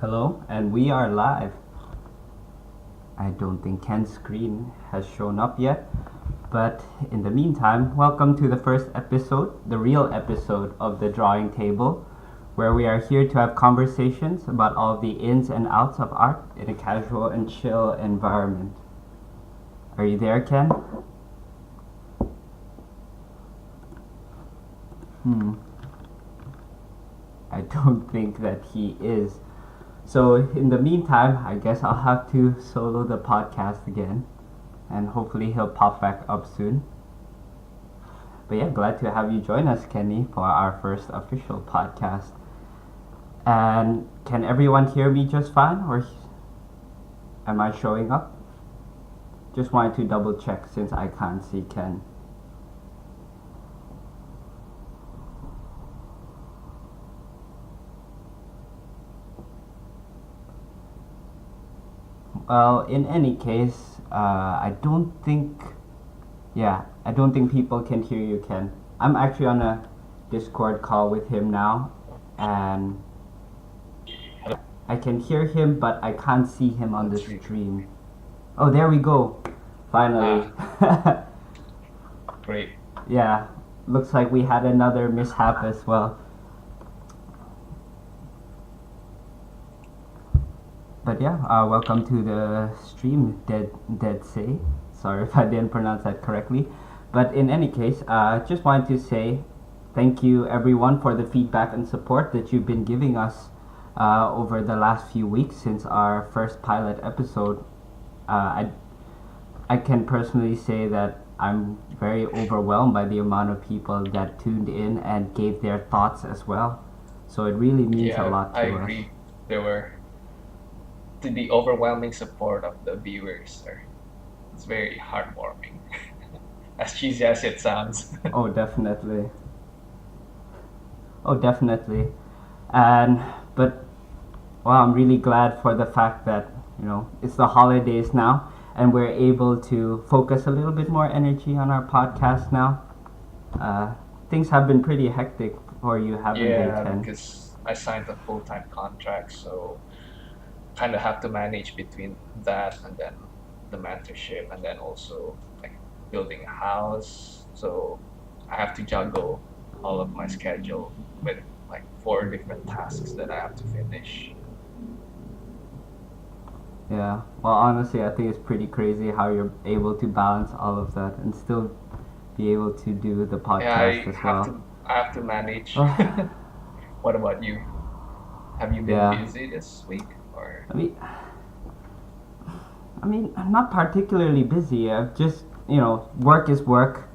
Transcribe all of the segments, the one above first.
Hello, and we are live. I don't think Ken's screen has shown up yet, but in the meantime, welcome to the first episode, the real episode of the drawing table, where we are here to have conversations about all the ins and outs of art in a casual and chill environment. Are you there, Ken? I don't think that he is. So in the meantime, I guess I'll have to solo the podcast again, and hopefully he'll pop back up soon. But yeah, glad to have you join us, Kenny, for our first official podcast. And can everyone hear me just fine, or am I showing up? Just wanted to double check since I can't see Ken. Well, in any case, I don't think people can hear you, Ken. I'm actually on a Discord call with him now, and I can hear him, but I can't see him on the stream. Oh, there we go. Finally. Great. Yeah, looks like we had another mishap as well. But yeah, welcome to the stream, Dead Say. Sorry if I didn't pronounce that correctly. But in any case, just wanted to say thank you everyone for the feedback and support that you've been giving us over the last few weeks since our first pilot episode. I can personally say that I'm very overwhelmed by the amount of people that tuned in and gave their thoughts as well. So it really means a lot to us. I agree. There were the overwhelming support of the viewers. It's very heartwarming. As cheesy as it sounds. Oh, definitely. But I'm really glad for the fact that it's the holidays now, and we're able to focus a little bit more energy on our podcast now. Things have been pretty hectic for you, haven't they, Ken? Because I signed a full-time contract, so kind of have to manage between that and then the mentorship, and then also like building a house. So I have to juggle all of my schedule with like 4 different tasks that I have to finish. Yeah, well, honestly, I think it's pretty crazy how you're able to balance all of that and still be able to do the podcast as well. I have to manage. What about you? Have you been busy this week? Or I mean, I'm not particularly busy. I've just, work is work.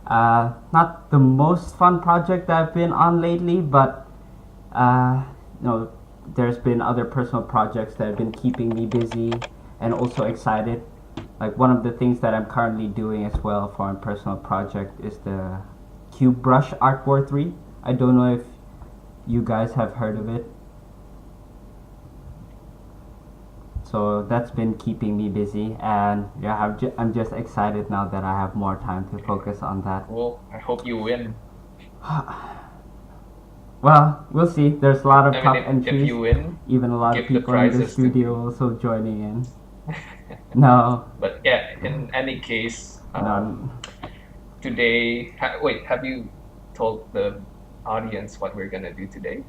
Not the most fun project that I've been on lately, but there's been other personal projects that have been keeping me busy and also excited. Like one of the things that I'm currently doing as well for a personal project is the Cube Brush Art War 3. I don't know if you guys have heard of it. So that's been keeping me busy, and yeah, I'm just excited now that I have more time to focus on that. Well, I hope you win. Well, we'll see. There's a lot of top entries. If you win, even a lot of people in the studio also joining in. No. But yeah, in any case, today. Have you told the audience what we're gonna do today?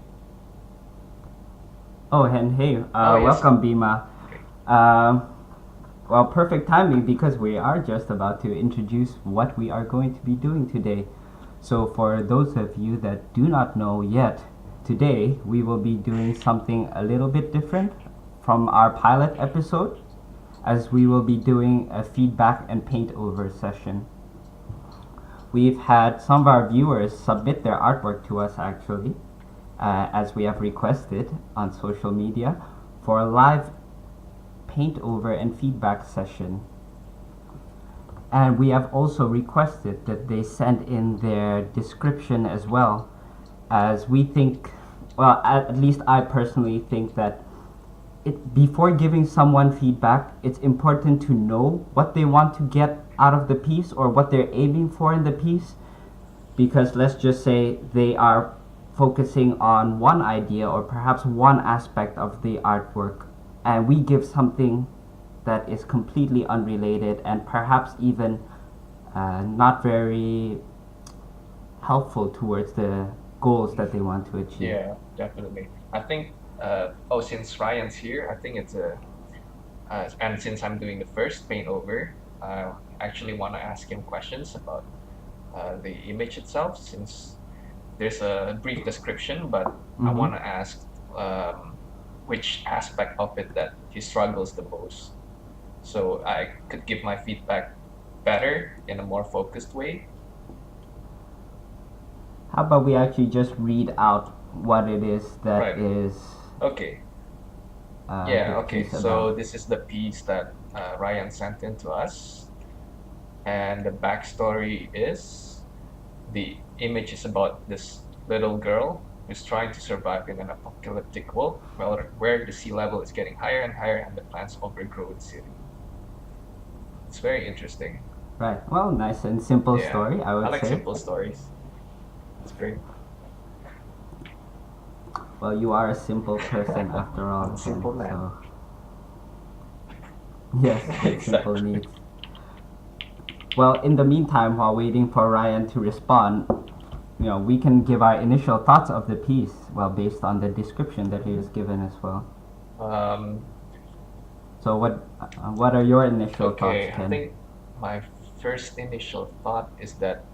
Oh, and hey, welcome, Bima. Well, perfect timing because we are just about to introduce what we are going to be doing today. So for those of you that do not know yet, today we will be doing something a little bit different from our pilot episode, as we will be doing a feedback and paint over session. We've had some of our viewers submit their artwork to us actually, as we have requested on social media, for a live paint over and feedback session. And we have also requested that they send in their description as well, as we think, well, at least I personally think that before giving someone feedback, it's important to know what they want to get out of the piece or what they're aiming for in the piece. Because let's just say they are focusing on one idea or perhaps one aspect of the artwork, and we give something that is completely unrelated and perhaps even not very helpful towards the goals that they want to achieve. Yeah, definitely. I think, since Ryan's here, I think and since I'm doing the first paint over, I actually want to ask him questions about the image itself, since there's a brief description, but I want to ask which aspect of it that he struggles the most, so I could give my feedback better in a more focused way. How about we actually just read out what it is that Right. is Okay. the Okay. piece So about? this is the piece that Ryan sent in to us, and the backstory is the image is about this little girl who's trying to survive in an apocalyptic world where the sea level is getting higher and higher and the plants overgrow the city. It's very interesting. Right. Well, nice and simple Yeah, story, I I would like say. simple stories. It's great. Well, you are a simple person after all, I'm a simple Ken, man. so yes, with simple Exactly. needs. Well, in the meantime, while waiting for Ryan to respond, we can give our initial thoughts of the piece, well, based on the description that he has given as well. Um, So, what are your initial okay, thoughts, I Ken? think my first initial thought is that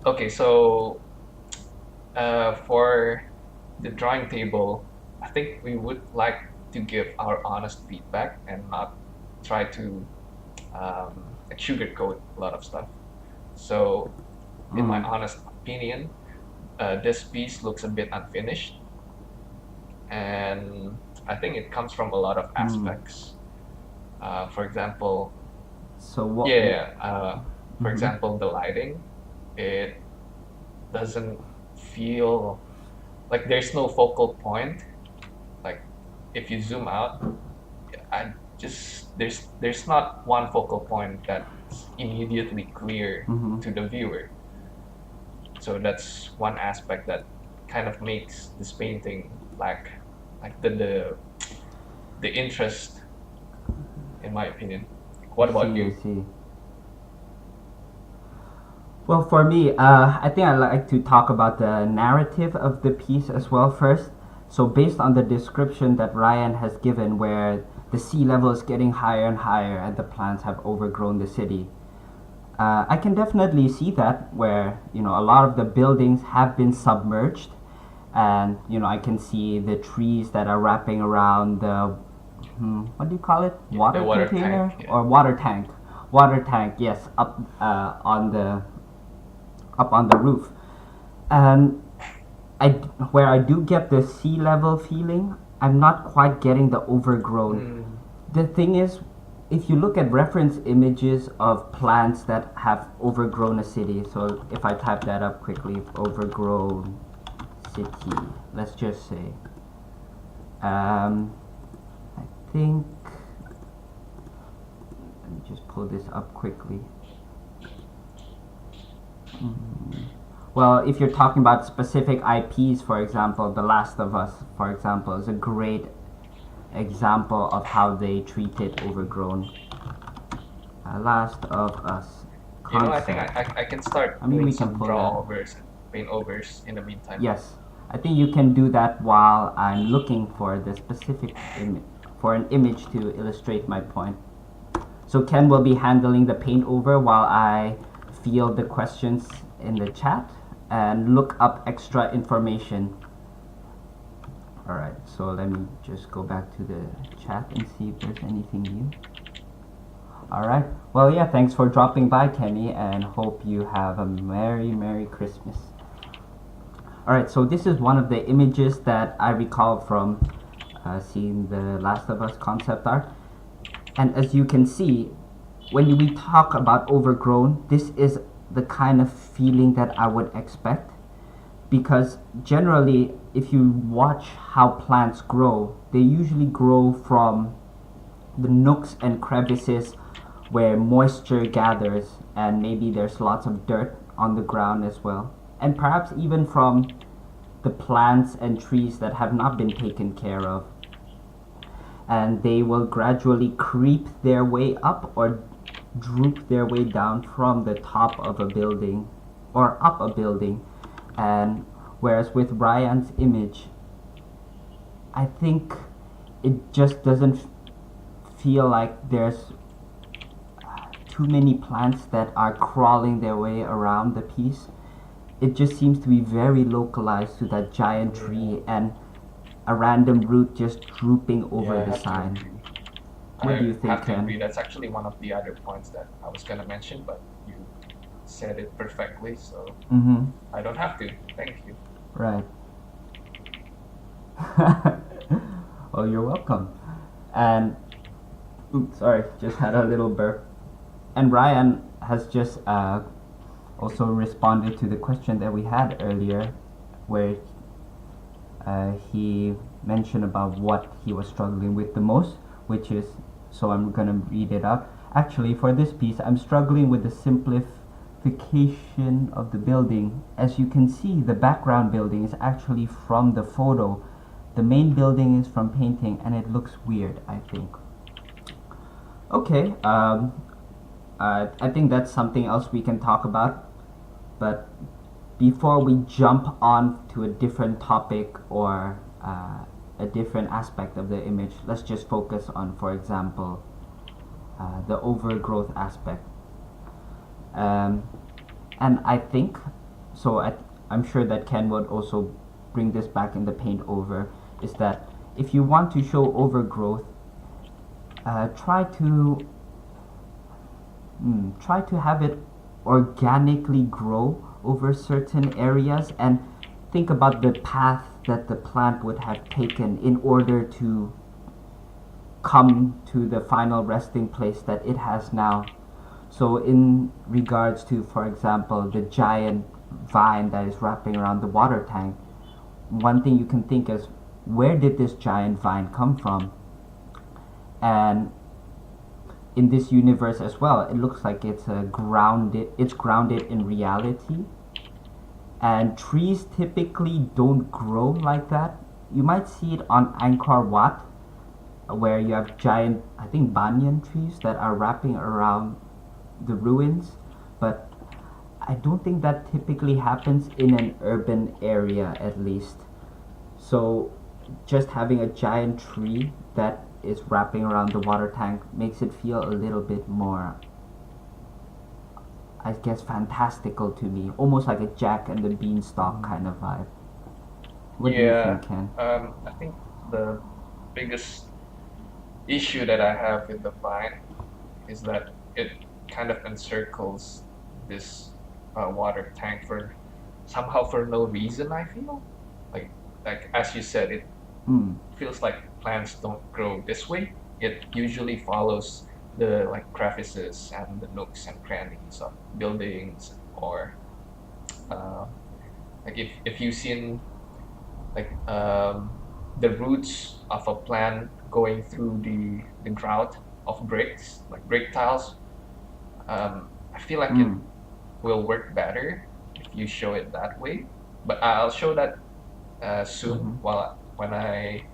okay, so for the drawing table, I think we would like to give our honest feedback and not try to like sugarcoat a lot of stuff. So, in my honest opinion, this piece looks a bit unfinished, and I think it comes from a lot of aspects. For example, So, what? for example, the lighting, it doesn't feel like there's no focal point. Like if you zoom out, I just there's not one focal point that's immediately clear to the viewer. So that's one aspect that kind of makes this painting like the interest, in my opinion. What about you? I see. Well, for me, I think I'd like to talk about the narrative of the piece as well first. So, based on the description that Ryan has given, where the sea level is getting higher and higher and the plants have overgrown the city, I can definitely see that where a lot of the buildings have been submerged, and I can see the trees that are wrapping around the what do you call it? Water The water container tank, yeah. or water tank? Water tank, yes, up on the roof, and where I do get the sea level feeling, I'm not quite getting the overgrown. The thing is, if you look at reference images of plants that have overgrown a city, so if I type that up quickly, overgrown city, let's just say, I think, let me just pull this up quickly. Well, if you're talking about specific IPs, for example, The Last of Us, for example, is a great example of how they treated overgrown. Last of Us I think concept. I can start I mean, doing we can some pull draw that. overs and paint overs in the meantime. Yes, I think you can do that while I'm looking for the specific for an image to illustrate my point. So Ken will be handling the paint over while I field the questions in the chat and look up extra information. Alright, so let me just go back to the chat and see if there's anything new. Alright, well, yeah, thanks for dropping by, Kenny, and hope you have a Merry Christmas. Alright, so this is one of the images that I recall from seeing the Last of Us concept art. And as you can see, when we talk about overgrown, this is the kind of feeling that I would expect. Because generally, if you watch how plants grow, they usually grow from the nooks and crevices where moisture gathers, and maybe there's lots of dirt on the ground as well. And perhaps even from the plants and trees that have not been taken care of, and they will gradually creep their way up or droop their way down from the top of a building or up a building. And whereas with Ryan's image, I think it just doesn't feel like there's too many plants that are crawling their way around the piece. It just seems to be very localized to that giant tree and a random root just drooping over Yeah, I the have to sign. agree. What do you I think, have to agree. Ken? That's actually one of the other points that I was gonna mention, but you said it perfectly, so Mm-hmm. I don't have to. Thank you. Right. Oh, you're welcome. And oops, sorry, just had a little burp. And Ryan has just also responded to the question that we had earlier, where he mentioned about what he was struggling with the most, which is, so I'm gonna read it out. Actually, for this piece, I'm struggling with the simplification of the building. As you can see, the background building is actually from the photo. The main building is from painting, and it looks weird, I think. Okay, I think that's something else we can talk about. But before we jump on to a different topic or a different aspect of the image, let's just focus on, for example, the overgrowth aspect. Um, and I think, so I'm sure that Ken would also bring this back in the paint over, is that if you want to show overgrowth, try to have it organically grow over certain areas and think about the path that the plant would have taken in order to come to the final resting place that it has now. So in regards to, for example, the giant vine that is wrapping around the water tank, one thing you can think is, where did this giant vine come from? And in this universe as well, it looks like it's grounded in reality. And trees typically don't grow like that. You might see it on Angkor Wat, where you have giant, I think, banyan trees that are wrapping around the ruins, but I don't think that typically happens in an urban area, at least. So just having a giant tree that is wrapping around the water tank makes it feel a little bit more, I guess, fantastical to me, almost like a Jack and the Beanstalk kind of vibe. What do you Yeah, think, Ken? I think the biggest issue that I have with the vine is that it kind of encircles this water tank for somehow for no reason. I feel like like as you said, it Mm, feels like plants don't grow this way. It usually follows the like crevices and the nooks and crannies of buildings, or uh, like if you've seen like the roots of a plant going through the grout of bricks, like brick tiles. I feel like it mm, will work better if you show it that way. But I'll show that soon mm-hmm, while when I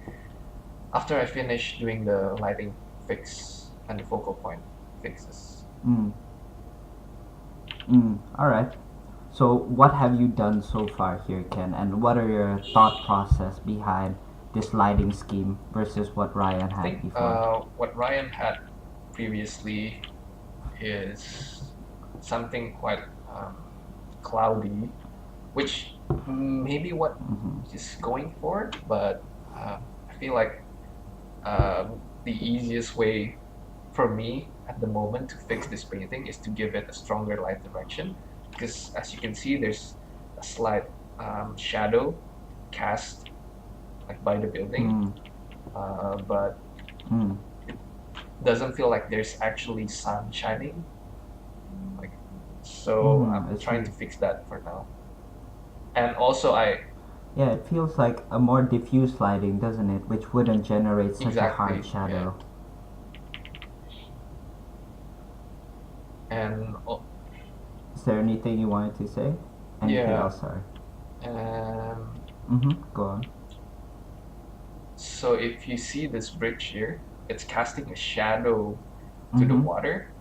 after I finish doing the lighting fix and the focal point fixes. mm, Alright. So, what have you done so far here, Ken? And what are your thought process behind this lighting scheme versus what Ryan I had think before? what Ryan had previously is something quite cloudy, which maybe what Mm-hmm. he's going for, but I feel like the easiest way for me at the moment to fix this painting is to give it a stronger light direction, because as you can see, there's a slight shadow cast like by the building, Mm, but mm, it doesn't feel like there's actually sun shining. Like, so I'm I trying see. to fix that for now. And also, I Yeah, it feels like a more diffuse lighting, doesn't it? Which wouldn't generate such a hard exactly, yeah, shadow. and Is there anything you wanted to say? Anything yeah, else, sorry? um, Go on. So if you see this bridge here, it's casting a shadow to the Mm-hmm. water,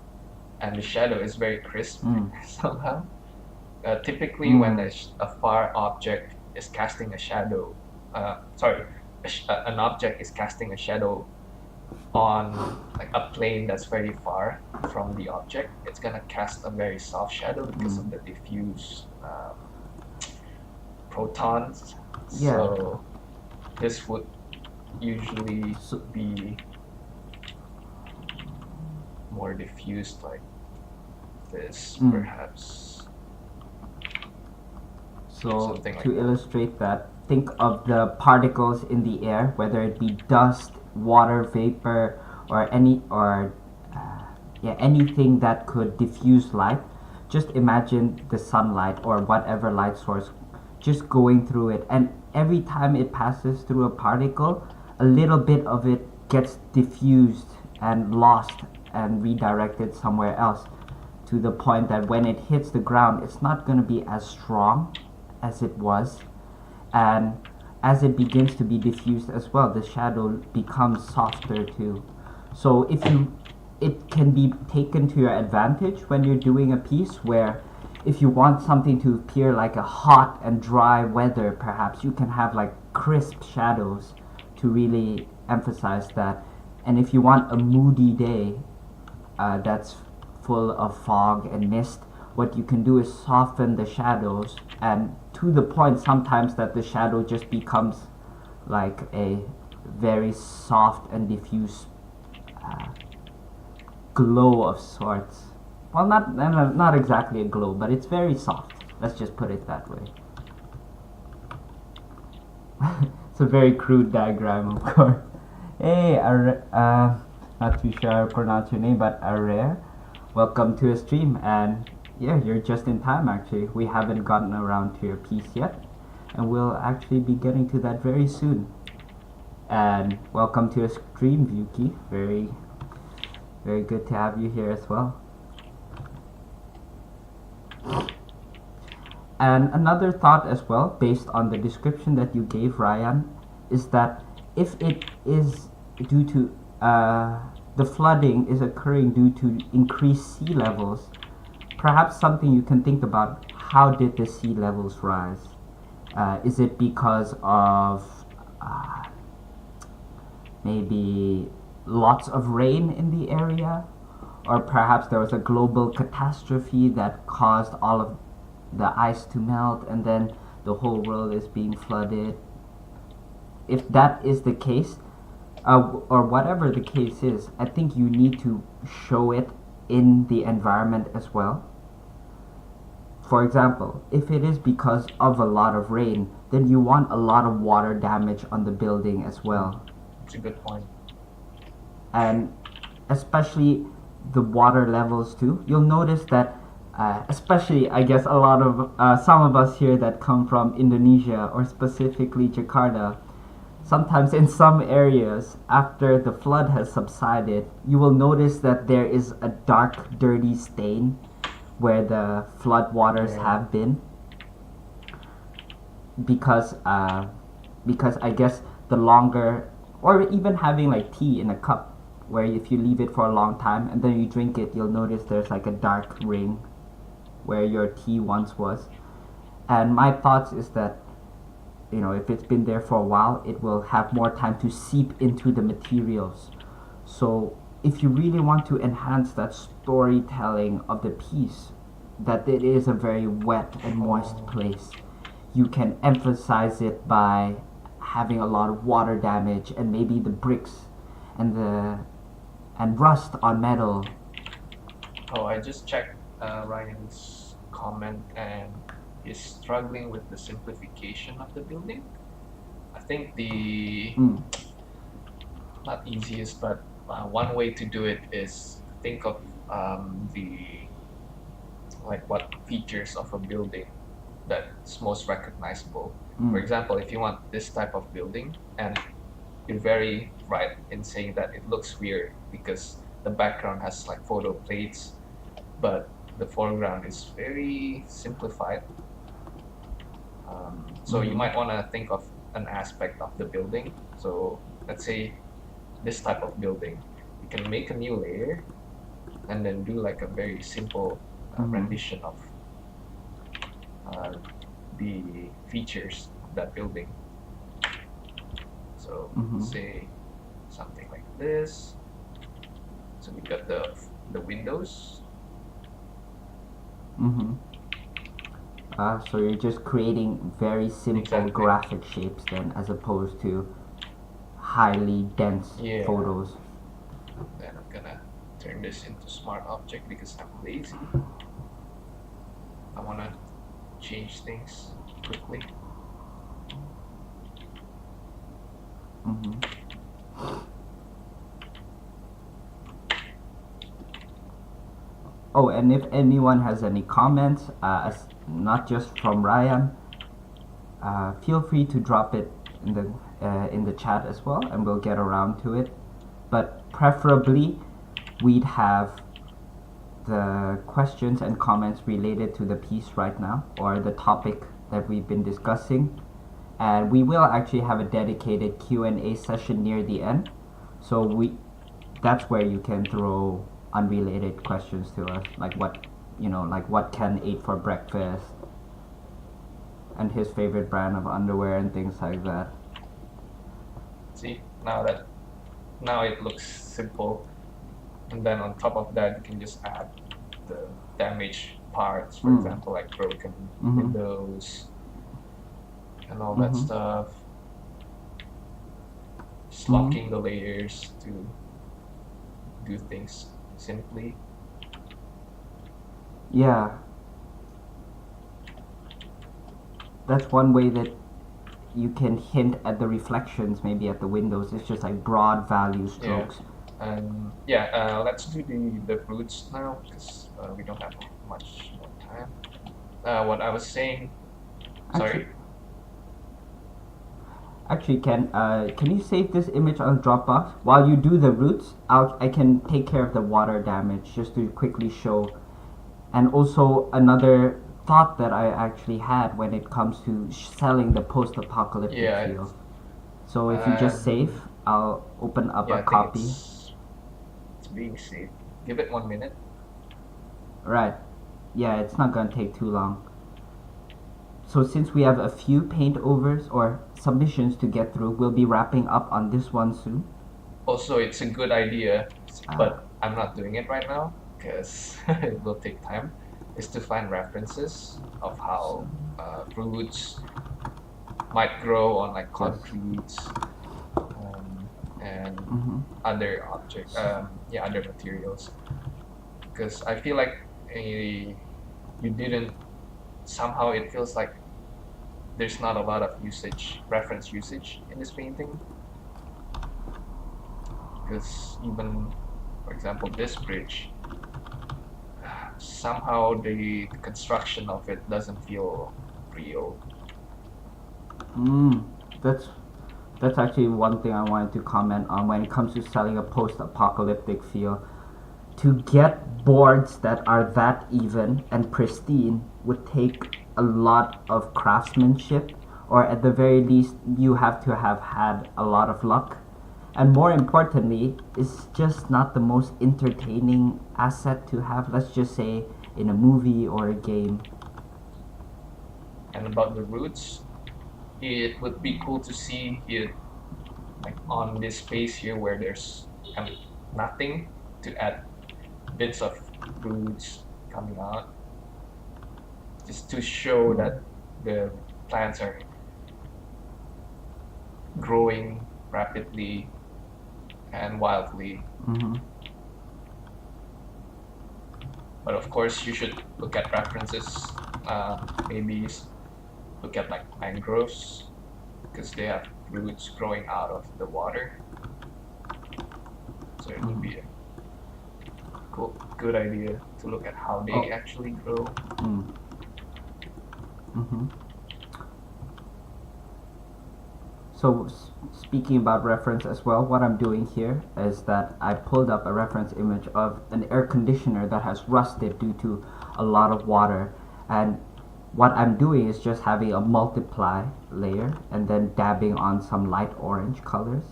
and the shadow is very crisp Mm. somehow. Typically, when Mm. a far object is casting a shadow, sorry, an object is casting a shadow on like a plane that's very far from the object, it's gonna cast a very soft shadow because Mm. of the diffuse protons. Yeah. So this would usually So, be more diffused like this, mm. perhaps So something like to that. illustrate that, think of the particles in the air, whether it be dust, water vapor, or uh, yeah, anything that could diffuse light. Just imagine the sunlight or whatever light source just going through it, and every time it passes through a particle, a little bit of it gets diffused and lost and redirected somewhere else, to the point that when it hits the ground, it's not going to be as strong as it was. And as it begins to be diffused as well, the shadow becomes softer too. So if you, it can be taken to your advantage when you're doing a piece where if you want something to appear like a hot and dry weather, perhaps you can have like crisp shadows to really emphasize that. And if you want a moody day, that's full of fog and mist, what you can do is soften the shadows, and to the point sometimes that the shadow just becomes like a very soft and diffuse uh, glow of sorts. Well, not exactly a glow, but it's very soft. Let's just put it that way. It's a very crude diagram, of course. Hey, not too sure how to pronounce your name, but Arare, welcome to the stream. And yeah, you're just in time actually. We haven't gotten around to your piece yet, and we'll actually be getting to that very soon. And welcome to the stream, Yuki. Very good to have you here as well. And another thought as well, based on the description that you gave, Ryan, is that if it is due to the flooding is occurring due to increased sea levels, perhaps something you can think about: how did the sea levels rise? Is it because of uh, maybe lots of rain in the area? Or perhaps there was a global catastrophe that caused all of the ice to melt and then the whole world is being flooded. If that is the case, or whatever the case is, I think you need to show it in the environment as well. For example, if it is because of a lot of rain, then you want a lot of water damage on the building as well. It's a good point. And especially the water levels too. You'll notice that, especially I guess a lot of some of us here that come from Indonesia or specifically Jakarta, sometimes in some areas after the flood has subsided, you will notice that there is a dark, dirty stain where the flood waters Yeah. have been, because I guess the longer, or even having like tea in a cup, where if you leave it for a long time and then you drink it, you'll notice there's like a dark ring where your tea once was. And my thoughts is that, you know, if it's been there for a while, it will have more time to seep into the materials. So if you really want to enhance that storytelling of the piece, that it is a very wet and moist place, you can emphasize it by having a lot of water damage and maybe the bricks and the and rust on metal. Oh, I just checked Ryan's comment, and he's struggling with the simplification of the building. I think the Mm. not easiest, but one way to do it is think of the like what features of a building that's most recognizable. For Mm. example, if you want this type of building, and you're very right in saying that it looks weird because the background has like photo plates, but the foreground is very simplified. So you might want to think of an aspect of the building. So let's say this type of building, you can make a new layer and then do like a very simple rendition of the features of that building. So say something like this. So we got the windows. So you're just creating very simple Exactly. graphic shapes then, as opposed to highly dense Yeah. photos. Then I'm gonna turn this into smart object because I'm lazy. I wanna change things quickly. Oh, and if anyone has any comments, not just from Ryan, feel free to drop it in the chat as well, and we'll get around to it. But preferably, we'd have the questions and comments related to the piece right now, or the topic that we've been discussing. And we will actually have a dedicated Q&A session near the end. So that's where you can throw unrelated questions to us, like what Ken ate for breakfast, and his favorite brand of underwear and things like that. See, now it looks simple, and then on top of that you can just add the damaged parts, for example, like broken windows and all that stuff. Just locking the layers to do things simply. Yeah, that's one way that you can hint at the reflections, maybe at the windows. It's just like broad value strokes. Let's do the roots now because we don't have much more time. What I was saying. Sorry. Actually, can you save this image on Dropbox? While you do the roots, I can take care of the water damage just to quickly show. And also another thought that I actually had when it comes to selling the post-apocalyptic feel. So if you just save, I'll open up a copy. It's being saved. Give it 1 minute. Right. Yeah, it's not gonna take too long. So since we have a few paint overs or submissions to get through, we'll be wrapping up on this one soon. Also, it's a good idea, but I'm not doing it right now because it will take time, is to find references of how roots might grow on like concrete and other objects, other materials. Because I feel like you didn't, somehow it feels like there's not a lot of reference usage in this painting. Because even, for example, this bridge, somehow the construction of it doesn't feel real. That's actually one thing I wanted to comment on when it comes to selling a post-apocalyptic feel. To get boards that are that even and pristine would take a lot of craftsmanship, or at the very least you have to have had a lot of luck. And more importantly, it's just not the most entertaining asset to have, let's just say, in a movie or a game. And about the roots, it would be cool to see it like on this space here where there's nothing, to add bits of roots coming out, just to show that the plants are growing rapidly and wildly. But of course you should look at references, maybe look at like mangroves because they have roots growing out of the water, so it would be a good idea to look at how they actually grow. So speaking about reference as well, what I'm doing here is that I pulled up a reference image of an air conditioner that has rusted due to a lot of water, and what I'm doing is just having a multiply layer and then dabbing on some light orange colors.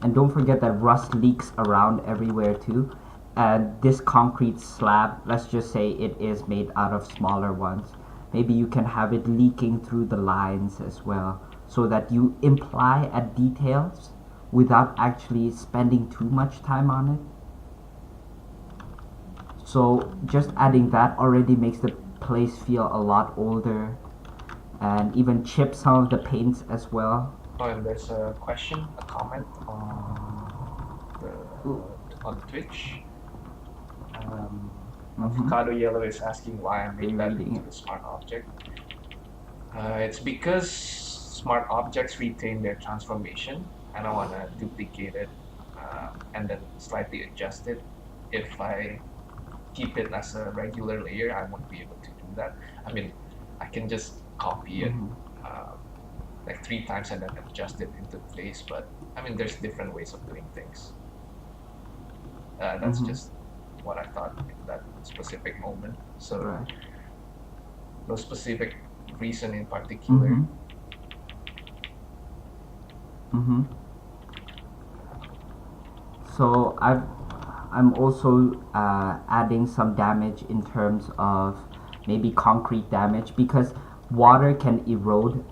And don't forget that rust leaks around everywhere too. And this concrete slab, let's just say it is made out of smaller ones. Maybe you can have it leaking through the lines as well, so that you imply at details without actually spending too much time on it. So just adding that already makes the place feel a lot older, and even chip some of the paints as well. Oh, and there's a question, a comment on Twitch. Avocado Yellow is asking why I made that into a smart object. It's because smart objects retain their transformation. I don't want to duplicate it and then slightly adjust it. If I keep it as a regular layer, I won't be able to do that. I mean, I can just copy it like 3 times and then adjust it into place. But I mean, there's different ways of doing things. That's just what I thought in that specific moment. So no specific reason in particular. So I'm also adding some damage in terms of maybe concrete damage, because water can erode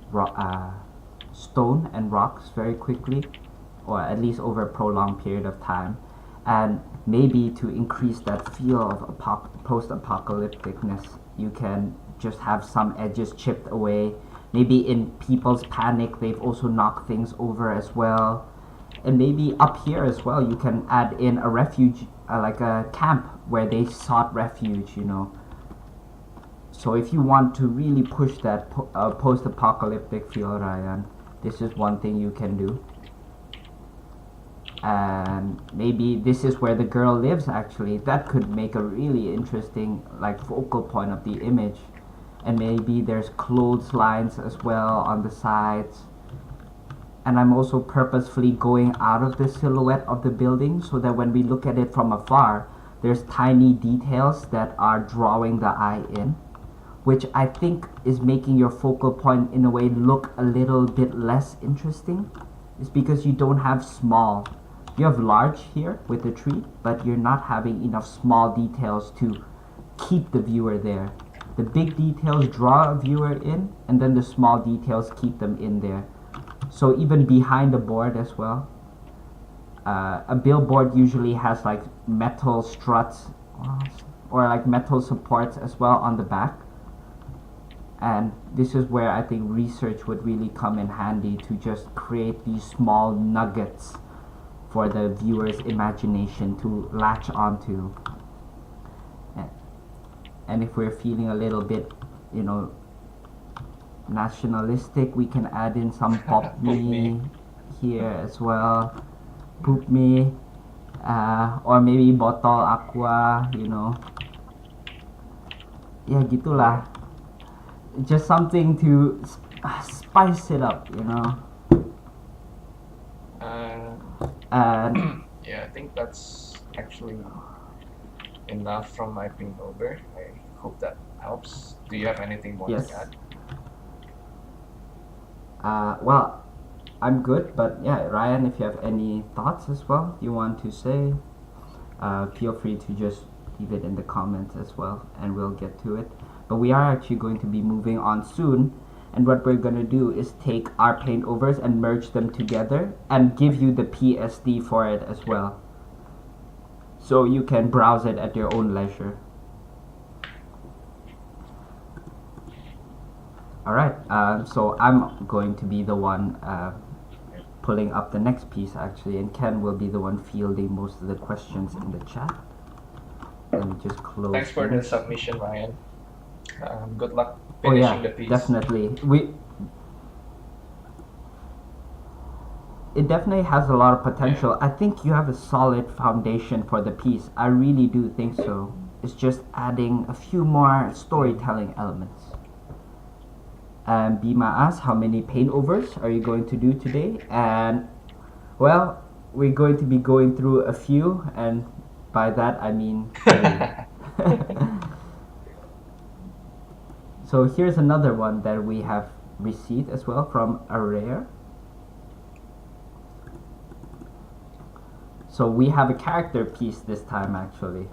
stone and rocks very quickly, or at least over a prolonged period of time. And maybe to increase that feel of post-apocalypticness, you can just have some edges chipped away. Maybe in people's panic, they've also knocked things over as well. And maybe up here as well, you can add in a refuge, like a camp where they sought refuge, you know. So if you want to really push that post-apocalyptic feel, Ryan, this is one thing you can do. And maybe this is where the girl lives actually. That could make a really interesting like focal point of the image. And maybe there's clotheslines as well on the sides. And I'm also purposefully going out of the silhouette of the building so that when we look at it from afar, there's tiny details that are drawing the eye in, which I think is making your focal point in a way look a little bit less interesting. It's because you don't have small. You have large here with the tree, but you're not having enough small details to keep the viewer there. The big details draw a viewer in, and then the small details keep them in there. So even behind the board as well, a billboard usually has like metal struts or like metal supports as well on the back. And this is where I think research would really come in handy to just create these small nuggets for the viewer's imagination to latch onto. And if we're feeling a little bit, you know, nationalistic, we can add in some pop me here as well. Poop me, or maybe botol aqua, you know. Ya gitulah. Just something to spice it up, you know. Yeah, I think that's actually enough from my paintover. I hope that helps. Do you have anything more to add? Well, I'm good, but yeah, Ryan, if you have any thoughts as well you want to say, feel free to just leave it in the comments as well, and we'll get to it. But we are actually going to be moving on soon, and what we're going to do is take our paintovers and merge them together and give you the PSD for it as well, so you can browse it at your own leisure. Alright, so I'm going to be the one pulling up the next piece actually, and Ken will be the one fielding most of the questions in the chat. Let me just close. Thanks for the submission, Ryan. Good luck finishing the piece. Definitely. It definitely has a lot of potential. I think you have a solid foundation for the piece. I really do think so. It's just adding a few more storytelling elements. Bima asks, how many paintovers are you going to do today? And well, we're going to be going through a few, and by that I mean 3. So here's another one that we have received as well from a rare. So we have a character piece this time actually,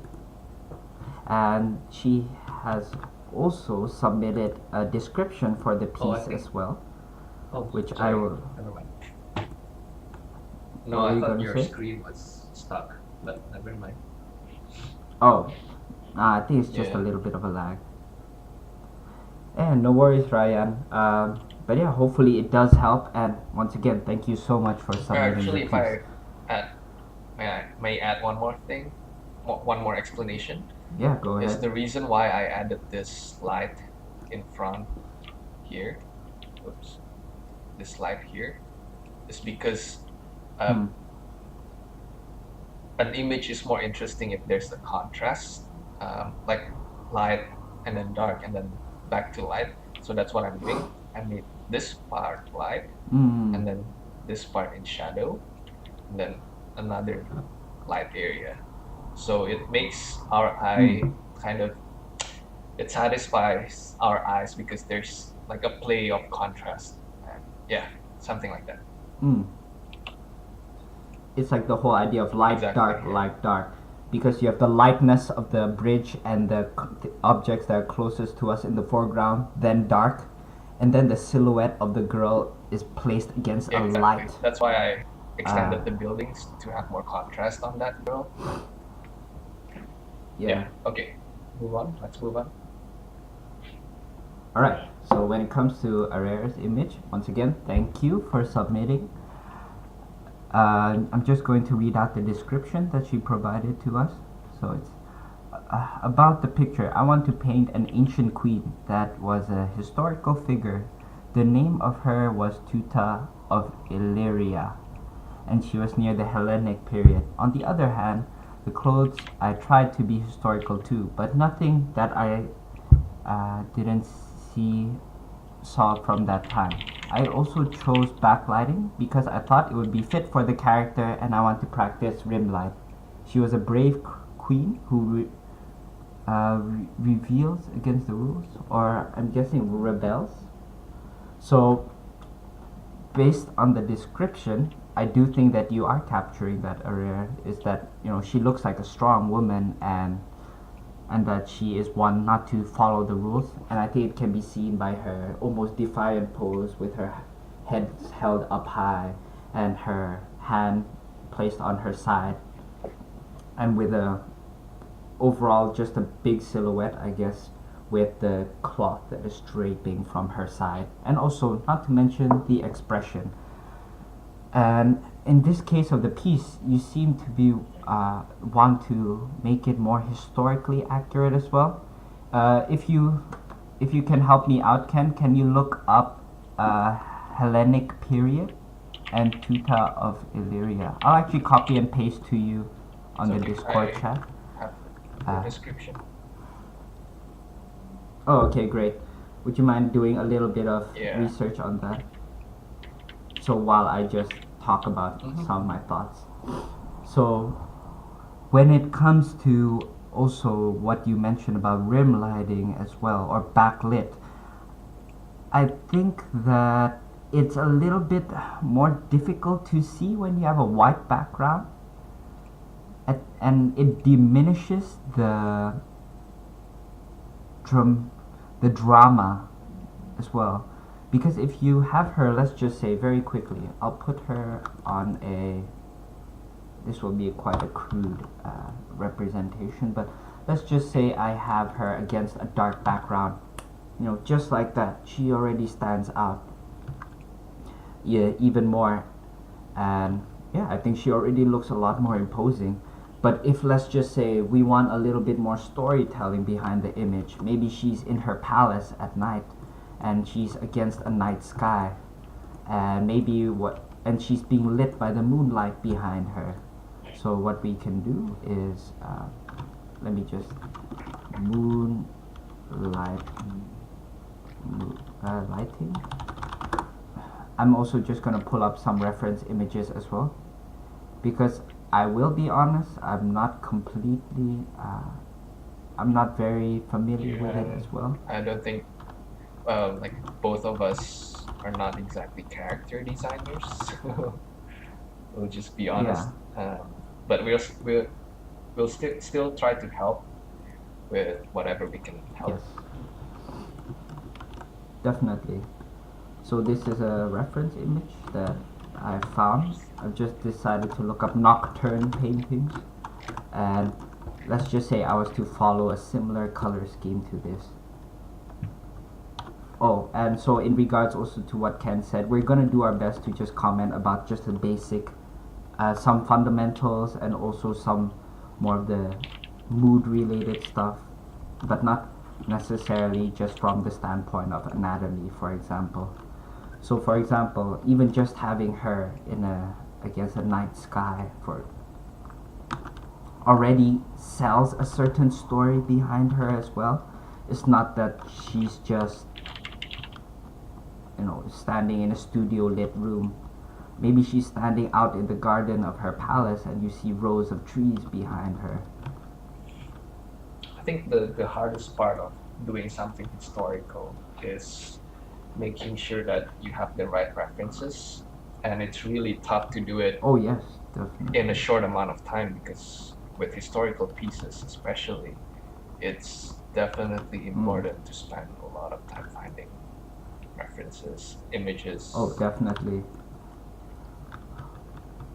and she has also submitted a description for the piece as well, which sorry. I will. Never mind. What No, were I you thought gonna your say? screen was stuck, but never mind. Oh, I think it's just a Yeah. little bit of a lag. And no worries, Ryan. But yeah, hopefully it does help. And once again, thank you so much for submitting Actually, the if piece. I add, may add one more thing, one more explanation, Yeah, go is ahead. the reason why I added this light in front here. Oops, this light here is because Hmm. an image is more interesting if there's a contrast, like light and then dark and then back to light. So that's what I'm doing. I made this part light Hmm. and then this part in shadow and then another light area. So it makes our eye kind of, it satisfies our eyes because there's like a play of contrast. And yeah, something like that. Hmm. It's like the whole idea of Exactly. light, dark. Because you have the lightness of the bridge and the objects that are closest to us in the foreground, then dark, and then the silhouette of the girl is placed against Yeah, a exactly. light. That's why I extended the buildings to have more contrast on that girl. Yeah. Okay. Move on. Let's move on. Alright, so when it comes to Arare's image, once again, thank you for submitting. I'm just going to read out the description that she provided to us. So it's about the picture. I want to paint an ancient queen that was a historical figure. The name of her was Tuta of Illyria, and she was near the Hellenic period. On the other hand, the clothes I tried to be historical too, but nothing that I didn't saw from that time. I also chose backlighting because I thought it would be fit for the character and I want to practice rim light. She was a brave queen who reveals against the rules, or I'm guessing rebels. So, based on the description, I do think that you are capturing that area. Is that she looks like a strong woman and that she is one not to follow the rules. And I think it can be seen by her almost defiant pose with her head held up high and her hand placed on her side, and with a overall just a big silhouette, I guess, with the cloth that is draping from her side, and also not to mention the expression. And in this case of the piece, you seem to be want to make it more historically accurate as well. If you can help me out, Ken, can you look up Hellenic period and Tuta of Illyria? I'll actually copy and paste to you on the Discord chat. Have the description. Oh, okay, great. Would you mind doing a little bit of Yeah. research on that? So while I just talk about some of my thoughts. So when it comes to also what you mentioned about rim lighting as well, or backlit, I think that it's a little bit more difficult to see when you have a white background, and it diminishes the drama as well. Because if you have her, let's just say very quickly, I'll put her on this will be quite a crude representation, but let's just say I have her against a dark background. Just like that, she already stands out. Yeah, even more. And yeah, I think she already looks a lot more imposing. But if, let's just say, we want a little bit more storytelling behind the image, maybe she's in her palace at night and she's against a night sky, and she's being lit by the moonlight behind her. So what we can do is let me just lighting. I'm also just gonna pull up some reference images as well, because I will be honest, I'm not completely I'm not very familiar with it as well. I don't think like both of us are not exactly character designers, so we'll just be Yeah. honest. But we'll still try to help with whatever we can Yes. help. Definitely. So this is a reference image that I found. I've just decided to look up nocturne paintings, and let's just say I was to follow a similar color scheme to this. Oh, and so in regards also to what Ken said, we're gonna do our best to just comment about just the basic, some fundamentals, and also some more of the mood related stuff, but not necessarily just from the standpoint of anatomy, for example. So, for example, even just having her in a, I guess, a night sky for already sells a certain story behind her as well. It's not that she's just, standing in a studio lit room. Maybe she's standing out in the garden of her palace and you see rows of trees behind her. I think the hardest part of doing something historical is making sure that you have the right references, and it's really tough to do it Oh, yes, in a definitely. short amount of time because with historical pieces, especially, it's definitely Mm. important to spend a lot of time finding references, Oh, images. definitely.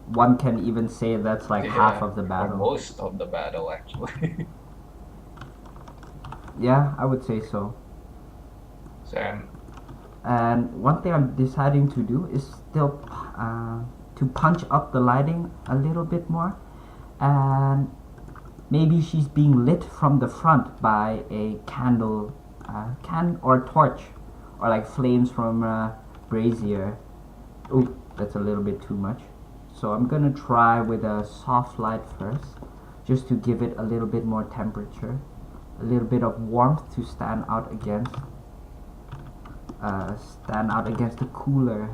One can even say that's like half Yeah, of the or battle. most of the battle actually. Yeah, I would say so. So And one thing I'm deciding to do is still to punch up the lighting a little bit more. And maybe she's being lit from the front by a candle, can or torch, or like flames from a brazier. Ooh, that's a little bit too much. So I'm gonna try with a soft light first, just to give it a little bit more temperature, a little bit of warmth to stand out against the cooler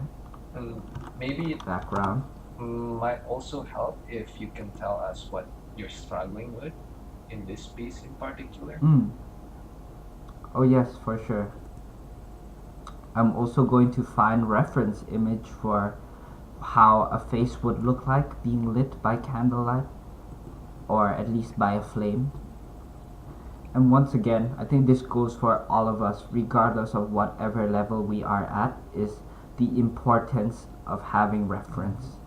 and maybe it background. might also help if you can tell us what you're struggling with in this piece in particular. Mm. Oh yes, for sure. I'm also going to find reference image for how a face would look like being lit by candlelight, or at least by a flame. And once again, I think this goes for all of us, regardless of whatever level we are at, is the importance of having reference.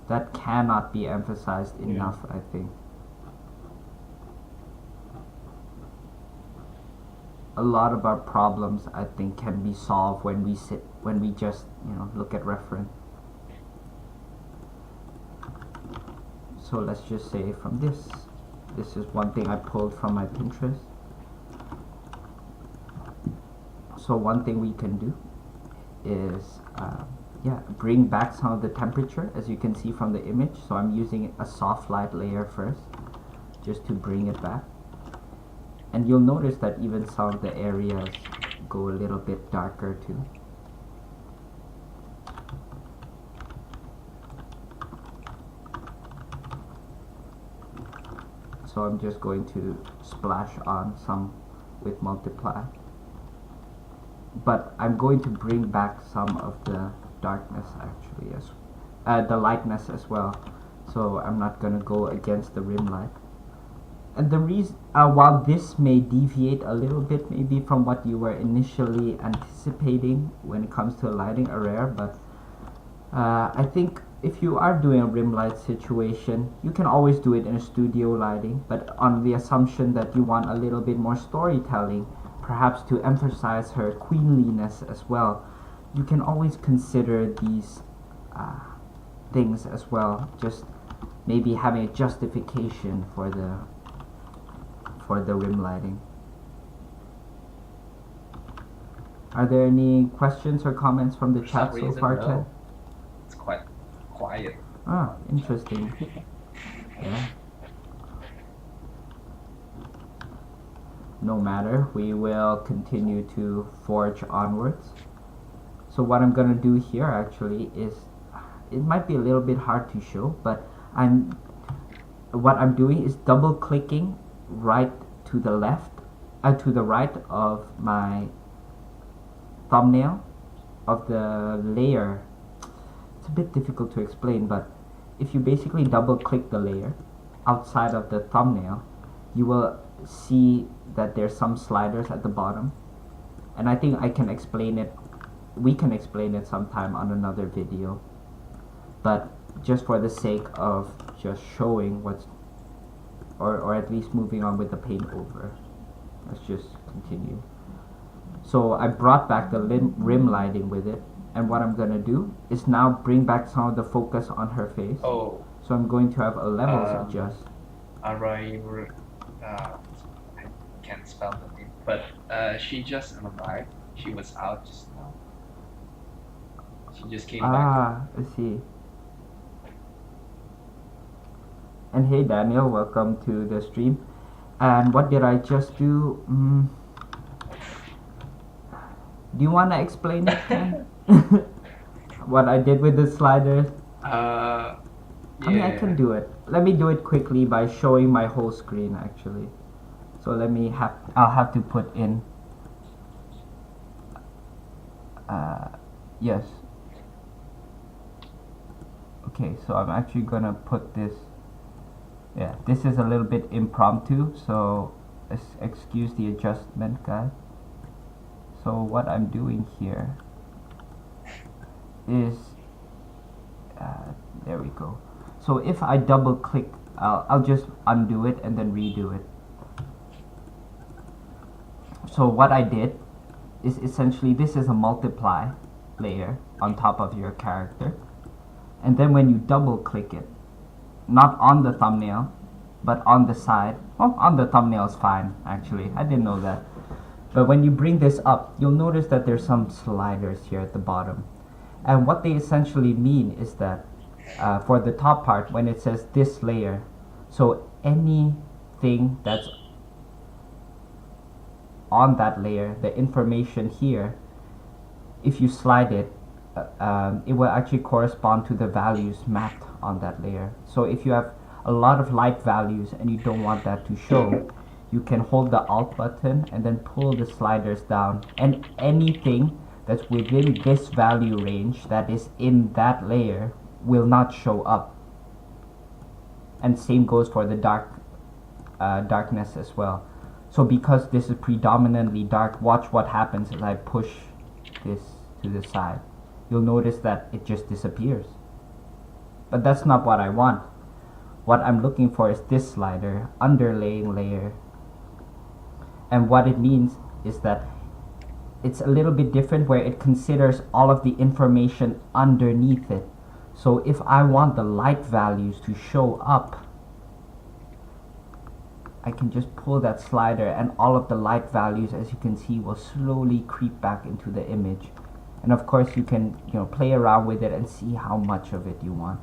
That cannot be emphasized Yeah. enough, I think. A lot of our problems, I think, can be solved when we just, look at reference. So let's just say from this is one thing I pulled from my Pinterest. So one thing we can do is yeah, bring back some of the temperature, as you can see from the image. So I'm using a soft light layer first just to bring it back, and you'll notice that even some of the areas go a little bit darker too. So I'm just going to splash on some with multiply, but I'm going to bring back some of the darkness actually, as the lightness as well. So I'm not gonna go against the rim light. And the reason, while this may deviate a little bit maybe from what you were initially anticipating when it comes to lighting a rare, but I think if you are doing a rim light situation, you can always do it in a studio lighting, but on the assumption that you want a little bit more storytelling, perhaps to emphasize her queenliness as well, you can always consider these uh, things as well. Just maybe having a justification for the rim lighting. Are there any questions or comments from the For some chat so reason, far, Ken? no. It's quite quiet Ah, on the chat. interesting. Yeah. No matter, we will continue to forge onwards. So what I'm gonna do here actually is, it might be a little bit hard to show, but I'm what I'm doing is double clicking right to the left, to the right of my thumbnail of the layer, it's a bit difficult to explain, but if you basically double click the layer outside of the thumbnail, you will see that there's some sliders at the bottom. And I think I can explain it, we can explain it sometime on another video. But just for the sake of just showing what's, or at least moving on with the paint over, let's just continue. So I brought back the rim lighting with it, and what I'm gonna do is now bring back some of the focus on her face. Oh, So I'm going to have a levels adjust. I can't spell the name, but she just arrived. She was out just now. She just came back. Ah, I see. And hey Daniel, welcome to the stream. And what did I just do? Do you want to explain it, Ken? What I did with the sliders? Yeah. I mean, I can do it. Let me do it quickly by showing my whole screen actually. So I'll have to put in, yes. Okay, so I'm actually gonna put this, yeah, this is a little bit impromptu, so excuse the adjustment, guys. So what I'm doing here is, there we go. So if I double click, I'll just undo it and then redo it. So what I did is essentially, this is a multiply layer on top of your character. And then when you double click it, not on the thumbnail, but on the side. Oh, on the thumbnail is fine, actually. I didn't know that. But when you bring this up, you'll notice that there's some sliders here at the bottom. And what they essentially mean is that for the top part, when it says this layer, so anything that's on that layer, the information here, if you slide it, it will actually correspond to the values mapped on that layer. So if you have a lot of light values and you don't want that to show, you can hold the Alt button and then pull the sliders down, and anything that's within this value range that is in that layer will not show up. And same goes for the darkness as well. So because this is predominantly dark, watch what happens as I push this to the side. You'll notice that it just disappears. But that's not what I want. What I'm looking for is this slider, underlaying layer. And what it means is that it's a little bit different, where it considers all of the information underneath it. So if I want the light values to show up, I can just pull that slider and all of the light values, as you can see, will slowly creep back into the image. And of course you can play around with it and see how much of it you want.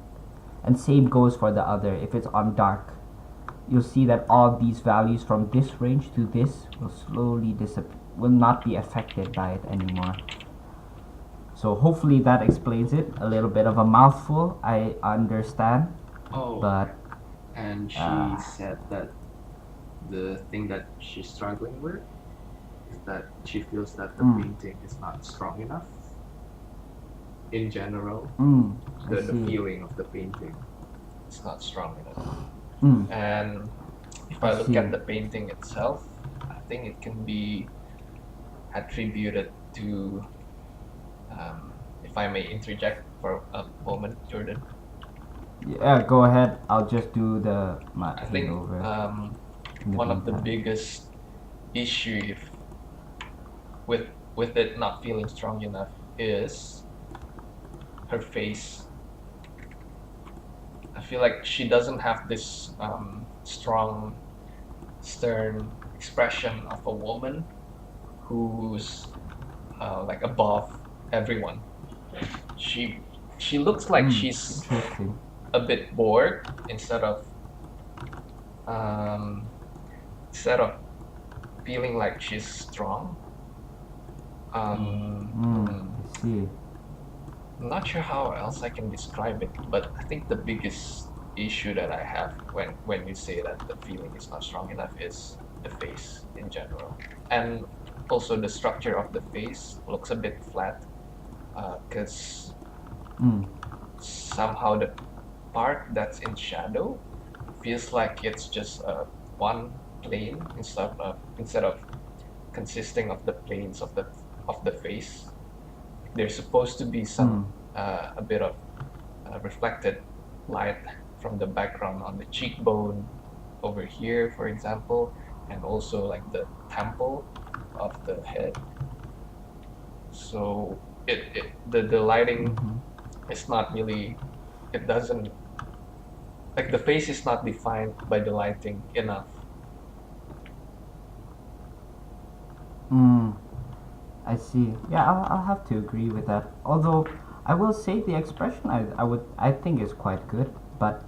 And same goes for the other. If it's on dark, you'll see that all these values from this range to this will slowly disappear, will not be affected by it anymore. So hopefully that explains it. A little bit of a mouthful, I understand. Oh, but and she said that the thing that she's struggling with is that she feels that the painting is not strong enough. In general, the feeling of the painting is not strong enough. And if I look at the painting itself, I think it can be attributed to, if I may interject for a moment, Jourdan. Yeah, go ahead. I'll just do I think one of the biggest issue with it not feeling strong enough is her face. I feel like she doesn't have this strong, stern expression of a woman who's like above everyone. She looks like she's a bit bored instead of feeling like she's strong. I see. I'm not sure how else I can describe it, but I think the biggest issue that I have when you say that the feeling is not strong enough is the face in general. And also the structure of the face looks a bit flat because Mm. somehow the part that's in shadow feels like it's just one plane instead of consisting of the planes of the face. There's supposed to be Mm. a bit of reflected light from the background on the cheekbone over here, for example, and also like the temple of the head. So the lighting Mm-hmm. is not really, it doesn't, like the face is not defined by the lighting enough. Mm. I see. Yeah, I'll have to agree with that. Although I will say the expression I think is quite good, but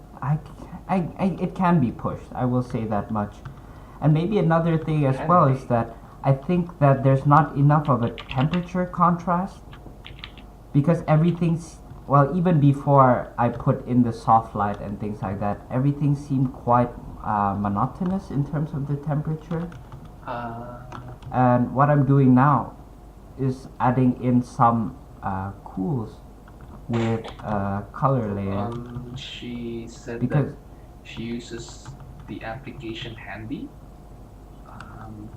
it can be pushed. I will say that much. And maybe another thing as Can well be. is that I think that there's not enough of a temperature contrast because everything's, well, even before I put in the soft light and things like that, everything seemed quite monotonous in terms of the temperature. Uh, And what I'm doing now is adding in some cools with a color layer she said that because she uses the application Handy, um,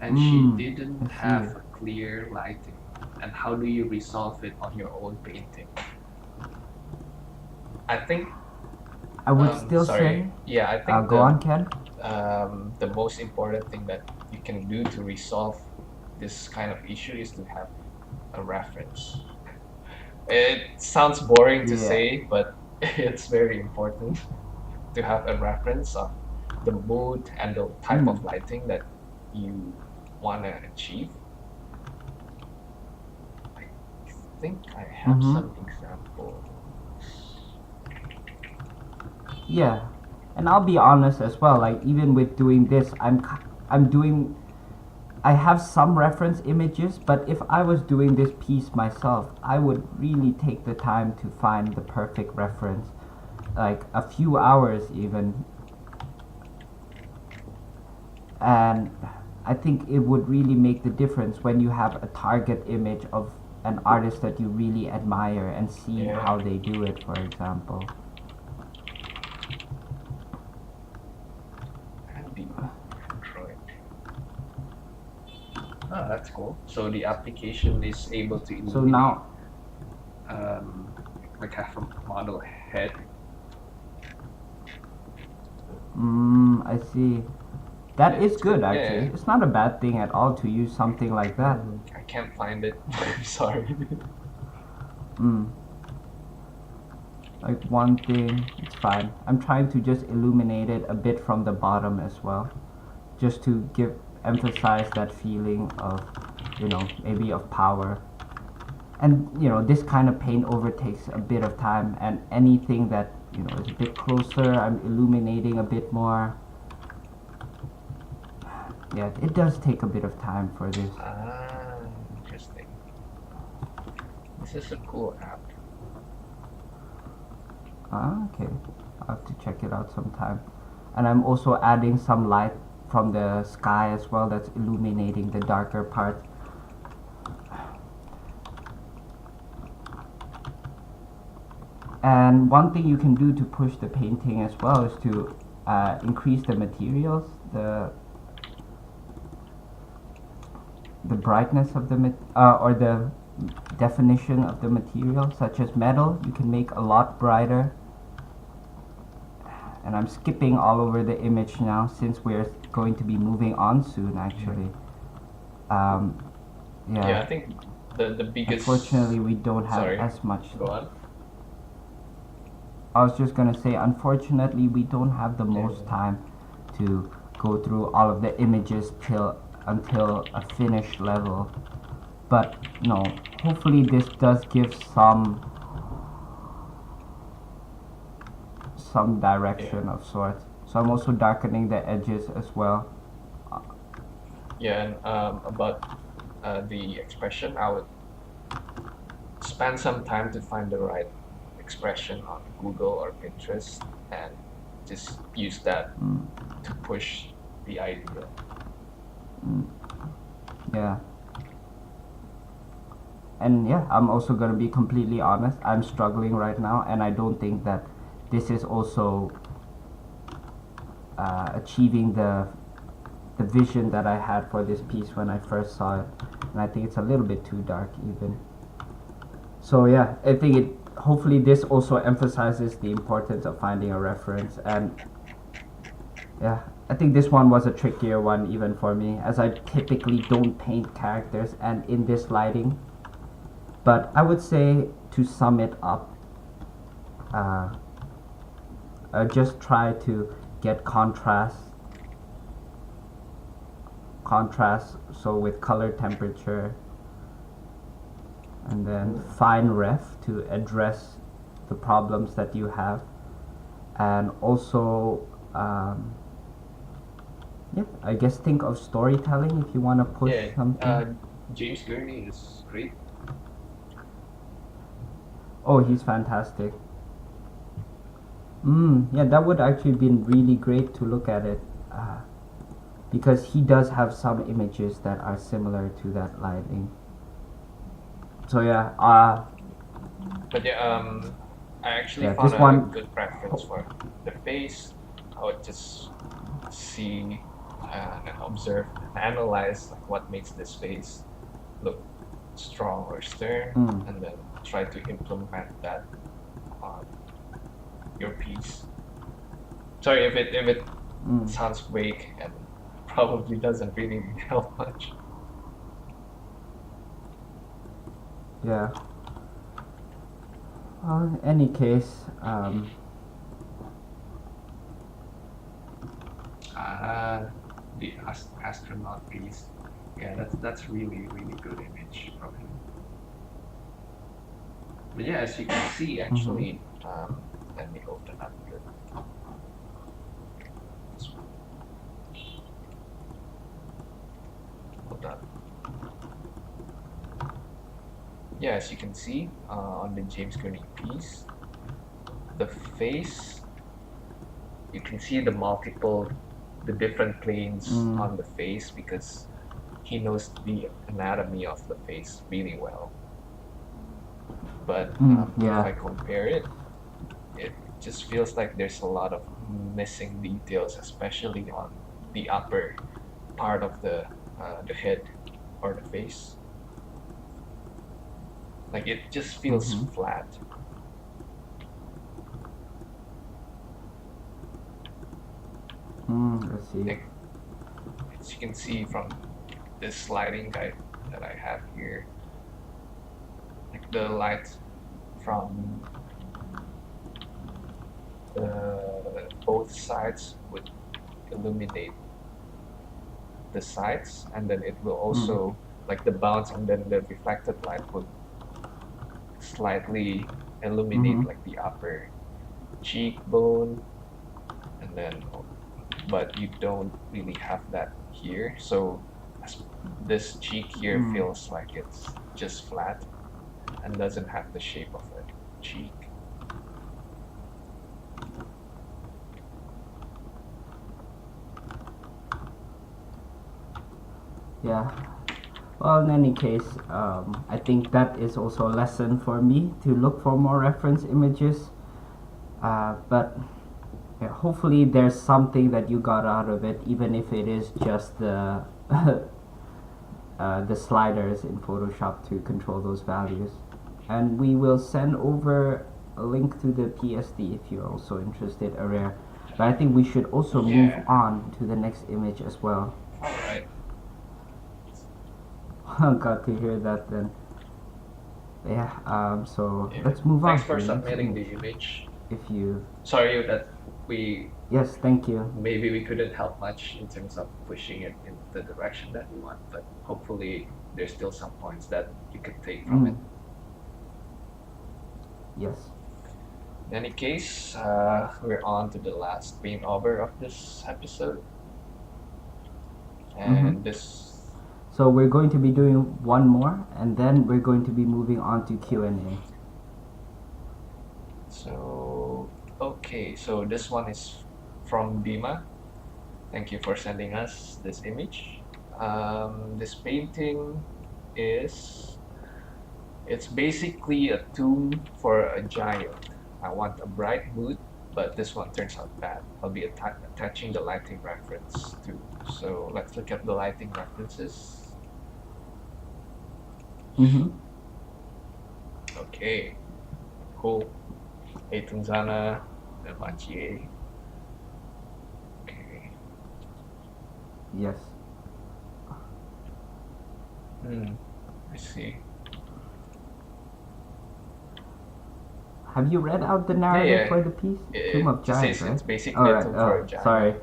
and she I didn't see. have a clear lighting. And how do you resolve it on your own painting? I think, I would still sorry, say, yeah, I think go on, Ken. the most important thing that you can do to resolve this kind of issue is to have a reference. It sounds boring to Yeah. say, but it's very important to have a reference of the mood and the type Mm. of lighting that you want to achieve. I think I have Mm-hmm. some examples. Yeah. And I'll be honest as well. Like even with doing this, I'm doing. I have some reference images, but if I was doing this piece myself, I would really take the time to find the perfect reference, like a few hours even. And I think it would really make the difference when you have a target image of an artist that you really admire and see Yeah, how they do it, for example. Handy Android. Oh, that's cool. So the application is able to So illuminate, now, um, like have a model head. I see. That Yeah, is that's good. good Yeah, actually. It's not a bad thing at all to use something like that. I can't find it. I'm sorry. Mm. Like one thing, it's fine. I'm trying to just illuminate it a bit from the bottom as well, just to emphasize that feeling of, maybe of power. And this kind of paint over takes a bit of time, and anything that is a bit closer, I'm illuminating a bit more. Yeah, it does take a bit of time for this. Ah, interesting. This is a cool app. Okay, I'll have to check it out sometime. And I'm also adding some light from the sky as well, that's illuminating the darker part. And one thing you can do to push the painting as well is to increase the materials, the brightness of or the definition of the material, such as metal. You can make a lot brighter. And I'm skipping all over the image now since we're going to be moving on soon. Actually, um, Yeah, yeah. I think the biggest. Unfortunately, we don't have Sorry, as much. go on. I was just gonna say, unfortunately, we don't have the Yeah. most time to go through all of the images until a finished level. But no, hopefully this does give some Yeah. direction of sorts. So I'm also darkening the edges as well. Yeah, and about the expression, I would spend some time to find the right expression on Google or Pinterest and just use that Mm, to push the idea. mm. Yeah. And yeah, I'm also gonna be completely honest. I'm struggling right now, and I don't think that this is also achieving the vision that I had for this piece when I first saw it. And I think it's a little bit too dark even. So yeah, I think it. Hopefully, this also emphasizes the importance of finding a reference. And yeah, I think this one was a trickier one even for me, as I typically don't paint characters and in this lighting. But I would say, to sum it up, uh, just try to get contrast, so with color temperature, and then fine ref to address the problems that you have, and also yeah, I guess think of storytelling if you want to push Yeah, something. James Gurney is great. Oh, he's fantastic. Yeah, that would actually been really great to look at it, because he does have some images that are similar to that lighting. So yeah, But yeah, I actually yeah, found this a one. good preference for the face. I would just see and observe and analyze like what makes this face look strong or stern, Mm, and then try to implement that on your piece. Sorry if it mm, sounds vague and probably doesn't really help much. yeah. Well, in any case, Ah, the astronaut piece. Yeah, that's really good image from him. But yeah, as you can see, mhm. actually, let me open up this one. Hold on. Yeah, as you can see on the James Gurney piece, the face, you can see the different planes Mm, on the face because he knows the anatomy of the face really well. But if yeah. I compare it, it just feels like there's a lot of missing details, especially on the upper part of the head or the face. Like it just feels Mhm. flat. Let's see. Like as you can see from this sliding guide that I have here, like the light from both sides would illuminate the sides, and then it will Mm, also like the bounce, and then the reflected light would slightly illuminate mhm. like the upper cheekbone, and then but you don't really have that here. So this cheek here Mm, feels like it's just flat and doesn't have the shape of a cheek. yeah. Well, in any case, I think that is also a lesson for me to look for more reference images. But yeah, hopefully, there's something that you got out of it, even if it is just the sliders in Photoshop to control those values. And we will send over a link to the PSD if you're also interested, Area. But I think we should also move Yeah. on to the next image as well. All right. Got to hear that then. Yeah, so Yeah. let's move Thanks on to for the next submitting the image. image. If you. Sorry that we Yes, thank you. maybe we couldn't help much in terms of pushing it in the direction that we want, but hopefully there's still some points that you could take from it. Mm, yes. In any case, we're on to the last paintover of this episode, Mm-hmm. and this. So we're going to be doing one more, and then we're going to be moving on to Q&A. So okay, so this one is from Dima. Thank you for sending us this image. This painting is it's basically a tomb for a giant. I want a bright mood, but this one turns out bad. I'll be attaching the lighting reference too. So let's look at the lighting references. Mm-hmm. Okay, cool. Hey Tunzana, Machi. Okay. Yes. I see. Have you read out the Yeah, narrative yeah. for the piece? Tomb of It Giants, says right? it's basically a Alright, tomb for a oh, giant. sorry.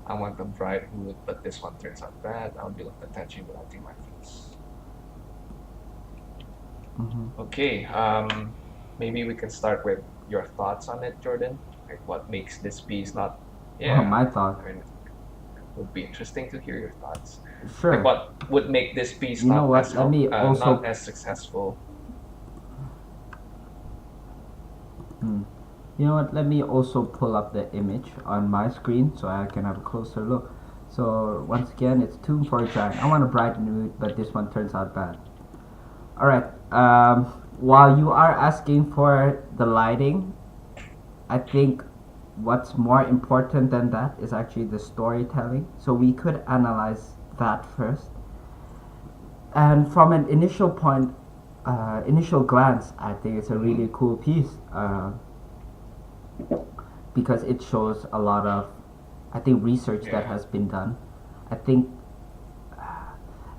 I want a bright mood, but this one turns out bad. I'll be attaching the lighting reference. Mm-hmm. Okay, maybe we can start with your thoughts on it, Jourdan. Like what makes this piece not, Well, yeah, my thought. I mean, it would be interesting to hear your thoughts. Like Sure. what would make this piece You know what? Let me not also. as successful? Hmm. You know what? Let me also pull up the image on my screen so I can have a closer look. So once again, it's Tomb for a Giant. I want to brighten mood, but this one turns out bad. All right. While you are asking for the lighting, I think what's more important than that is actually the storytelling. So we could analyze that first. And from an initial glance, I think it's a really cool piece because it shows a lot of, I think, research that Yeah. has been done. I think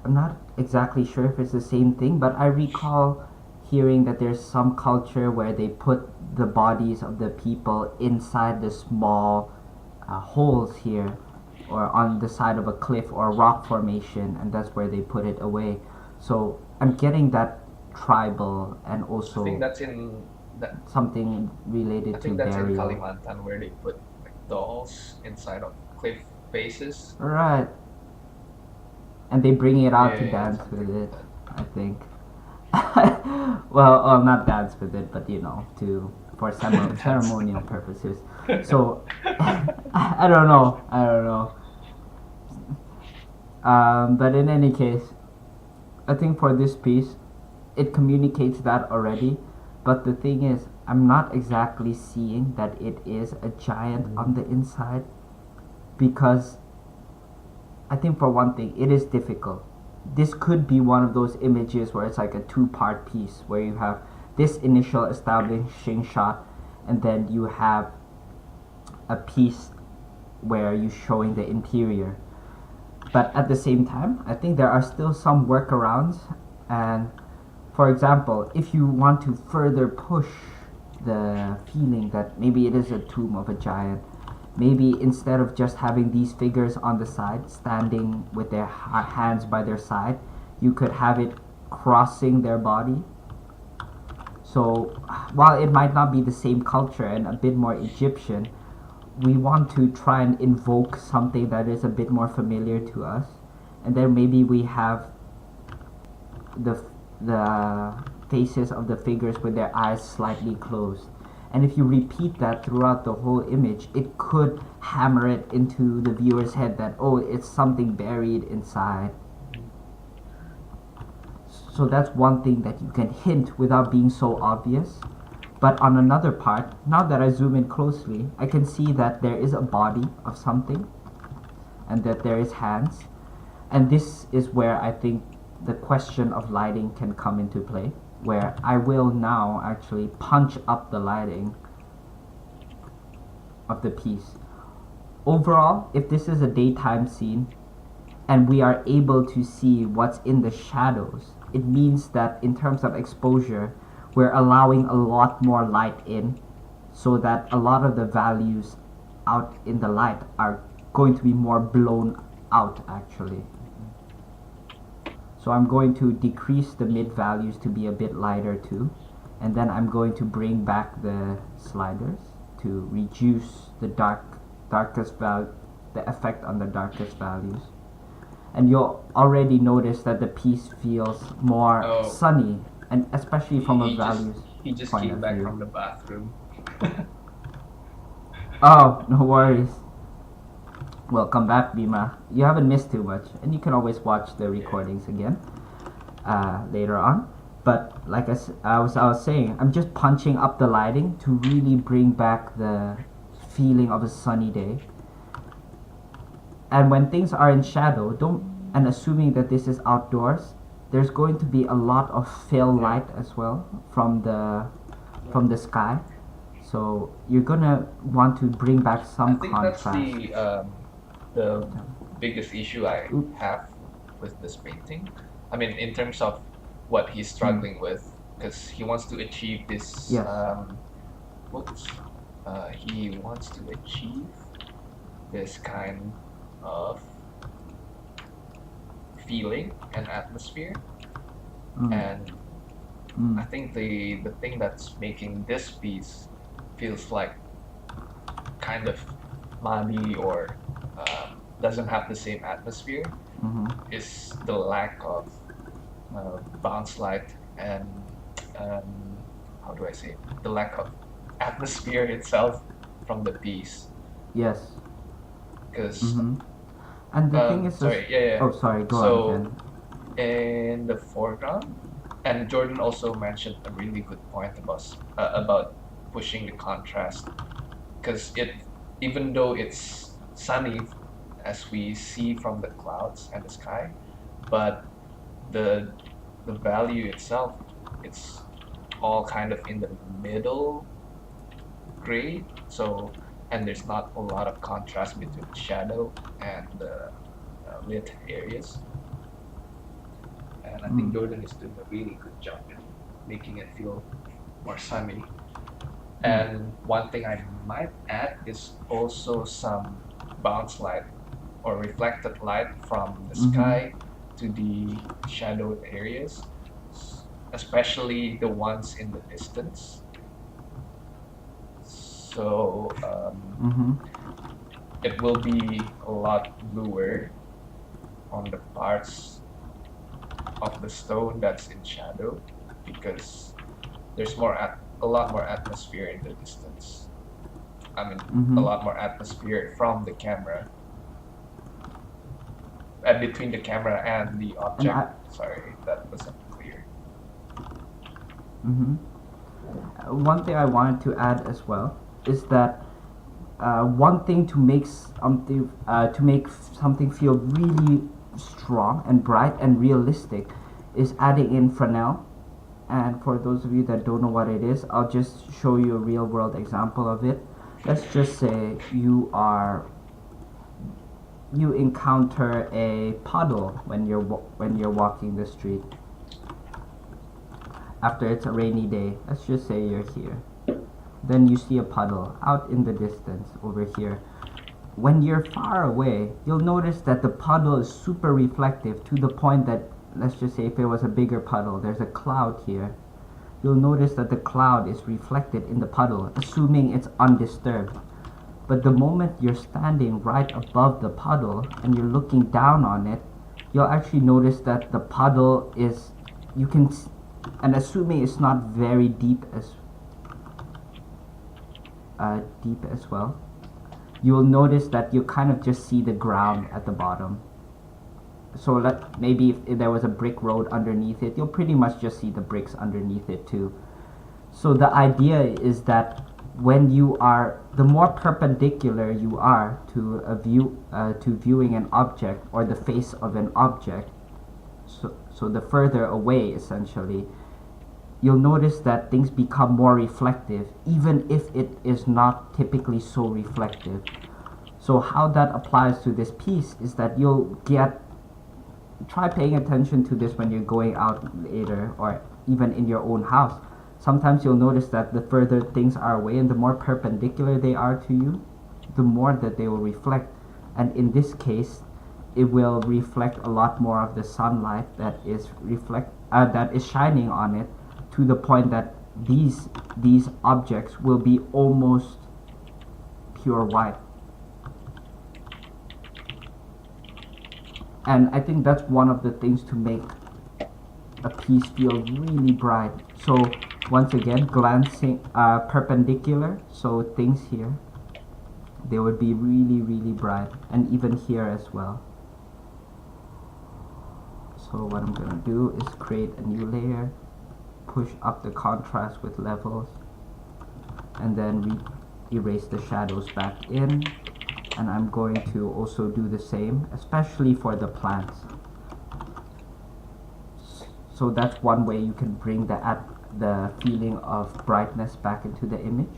I'm not exactly sure if it's the same thing, but I recall hearing that there's some culture where they put the bodies of the people inside the small holes here or on the side of a cliff or rock formation, and that's where they put it away. So I'm getting that tribal and I think also that's in that. something I related to think that's in burial. Kalimantan where they put like dolls inside of cliff faces. Right. And they bring it out to Yeah, dance something with like it, that. I think. Well, not dance with it, but to for That's. ceremonial purposes. So I don't know. I don't know. But in any case, I think for this piece, it communicates that already. But the thing is, I'm not exactly seeing that it is a giant on the inside because I think for one thing, it is difficult. This could be one of those images where it's like a two-part piece where you have this initial establishing shot and then you have a piece where you're showing the interior. But at the same time, I think there are still some workarounds. And for example, if you want to further push the feeling that maybe it is a tomb of a giant, maybe instead of just having these figures on the side standing with their hands by their side, you could have it crossing their body. So while it might not be the same culture and a bit more Egyptian, we want to try and invoke something that is a bit more familiar to us. And then maybe we have the the faces of the figures with their eyes slightly closed. And if you repeat that throughout the whole image, it could hammer it into the viewer's head that, oh, it's something buried inside. So that's one thing that you can hint without being so obvious. But on another part, now that I zoom in closely, I can see that there is a body of something and that there is hands. And this is where I think the question of lighting can come into play, where I will now actually punch up the lighting of the piece. Overall, if this is a daytime scene and we are able to see what's in the shadows, it means that in terms of exposure, we're allowing a lot more light in so that a lot of the values out in the light are going to be more blown out actually. So I'm going to decrease the mid values to be a bit lighter too. And then I'm going to bring back the sliders to reduce the darkest value, the effect on the darkest values. And you'll already notice that the piece feels more Oh, sunny, and especially from a he just values he just point came of back view. from the bathroom. Oh, no worries. Welcome back, Bima. You haven't missed too much, and you can always watch the Yeah. recordings again later on. But like I was saying, I'm just punching up the lighting to really bring back the feeling of a sunny day. And when things are in shadow, don't and assuming that this is outdoors, there's going to be a lot of fill Yeah. light as well from the sky. So you're gonna want to bring back I some think that's contrast. the biggest issue I Oop. have with this painting. I mean, in terms of what he's struggling with, because he wants to achieve this. Yes. Whoops. He wants to achieve this kind of feeling and atmosphere, Mm. and I Mm. think the thing that's making this piece feels like kind of muddy or doesn't have the same atmosphere Mm-hmm. is the lack of bounce light and how do I say it? The lack of atmosphere itself from the piece. Yes. Because Mm-hmm. And the thing is, sorry, yeah. oh, sorry. Go So on, in the foreground, and Jourdan also mentioned a really good point about pushing the contrast, because even though it's sunny as we see from the clouds and the sky, but the the value itself, it's all kind of in the middle gray. So and there's not a lot of contrast between the shadow and the lit areas. And I think Mm. Jourdan is doing a really good job in making it feel more sunny. And one thing I might add is also some bounce light or reflected light from the Mm-hmm. sky to the shadowed areas, especially the ones in the distance. So Mm-hmm. it will be a lot bluer on the parts of the stone that's in shadow because there's a lot more atmosphere in the distance. I mean, Mm-hmm. a lot more atmosphere from the camera, between the camera and the And object. Sorry, that wasn't clear. Mm-hmm. One thing I wanted to add as well is that one thing to make something feel really strong and bright and realistic is adding in Fresnel. And for those of you that don't know what it is, I'll just show you a real world example of it. Let's just say you encounter a puddle when you're walking the street after it's a rainy day. Let's just say you're here. Then you see a puddle out in the distance over here. When you're far away, you'll notice that the puddle is super reflective to the point that, let's just say if it was a bigger puddle, there's a cloud here. You'll notice that the cloud is reflected in the puddle, assuming it's undisturbed. But the moment you're standing right above the puddle and you're looking down on it, you'll actually notice that the puddle is, and assuming it's not very deep as well, you will notice that you kind of just see the ground at the bottom. So maybe if there was a brick road underneath it, you'll pretty much just see the bricks underneath it too. So the idea is that the more perpendicular you are to viewing an object or the face of an object, so the further away essentially, you'll notice that things become more reflective, even if it is not typically so reflective. So how that applies to this piece is that try paying attention to this when you're going out later or even in your own house. Sometimes you'll notice that the further things are away and the more perpendicular they are to you, the more that they will reflect. And in this case, it will reflect a lot more of the sunlight that is shining on it, to the point that these objects will be almost pure white. And I think that's one of the things to make a piece feel really bright. So once again, glancing perpendicular, so things here, they would be really, really bright, and even here as well. So what I'm gonna do is create a new layer, push up the contrast with levels, and then we erase the shadows back in. And I'm going to also do the same, especially for the plants. So that's one way you can bring the feeling of brightness back into the image.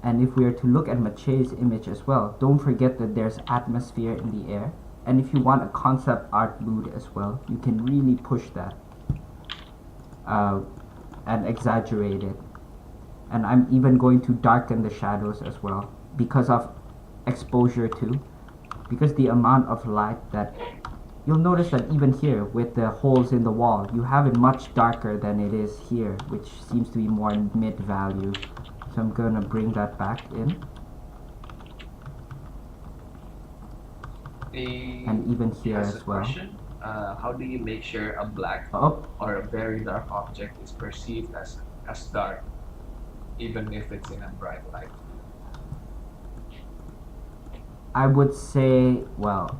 And if we are to look at Mache's image as well, don't forget that there's atmosphere in the air. And if you want a concept art mood as well, you can really push that and exaggerate it. And I'm even going to darken the shadows as well because of exposure too, because the amount of light that you'll notice that even here with the holes in the wall, you have it much darker than it is here, which seems to be more mid value. So I'm gonna bring that back in. And even here as well. How do you make sure a black Oh, or a very dark object is perceived as dark, even if it's in a bright light? I would say, well,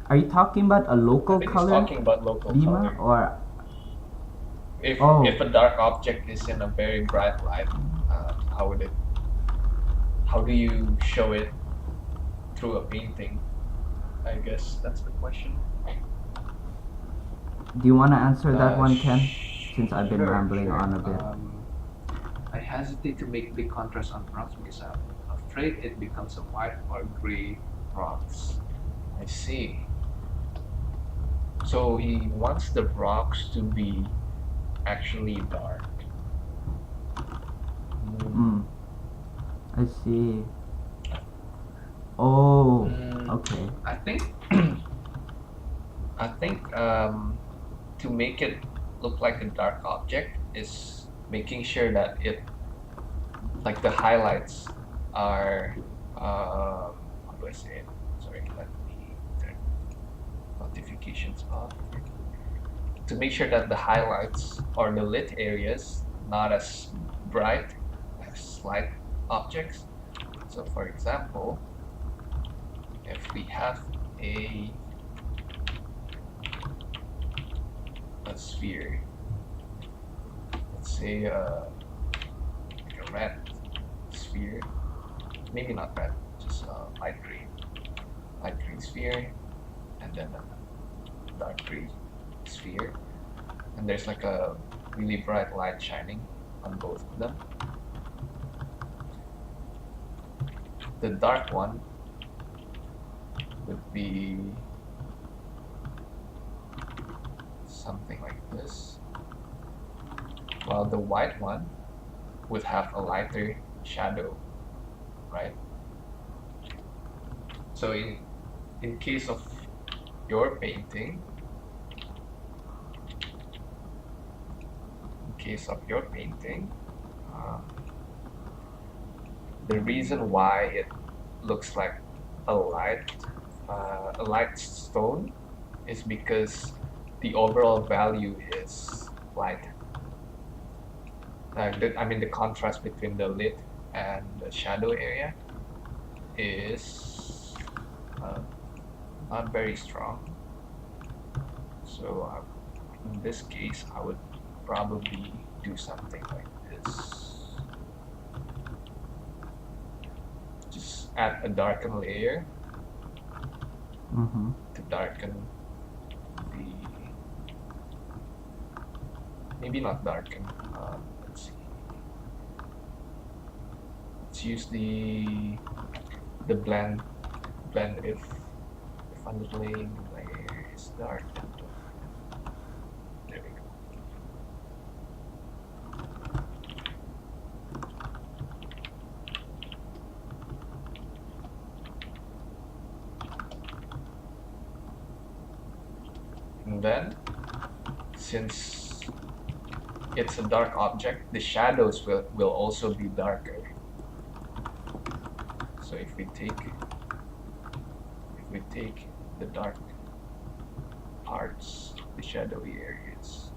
are you talking about a local color, talking about local Lima, color. or If a dark object is in a very bright light, how do you show it through a painting? I guess that's the question. do you want to answer that one, Ken? Since I've been rambling on a bit. I hesitate to make big contrast on rocks because I'm afraid it becomes a white or gray rocks. I see. So he wants the rocks to be actually dark. I see. Oh, okay. I think to make it look like a dark object is making sure that it, like the highlights are, how do I say it? Sorry, let me turn notifications off. To make sure that the highlights or the lit areas not as bright as light objects. So for example, if we have a sphere, let's say like a red sphere, maybe not red, just light green sphere, and then a dark green sphere, and there's like a really bright light shining on both of them. The dark one would be something like this, while the white one would have a lighter shadow, right? So in case of your painting, the reason why it looks like a light stone is because the overall value is light. The contrast between the lit and the shadow area is not very strong. So in this case, I would probably do something like this. Just add a darken layer to darken the, maybe not darken, let's see. Let's use the blend if underlaying layer is dark. There we go. And then, since it's a dark object, the shadows will also be darker. So if we take the dark parts, the shadowy areas,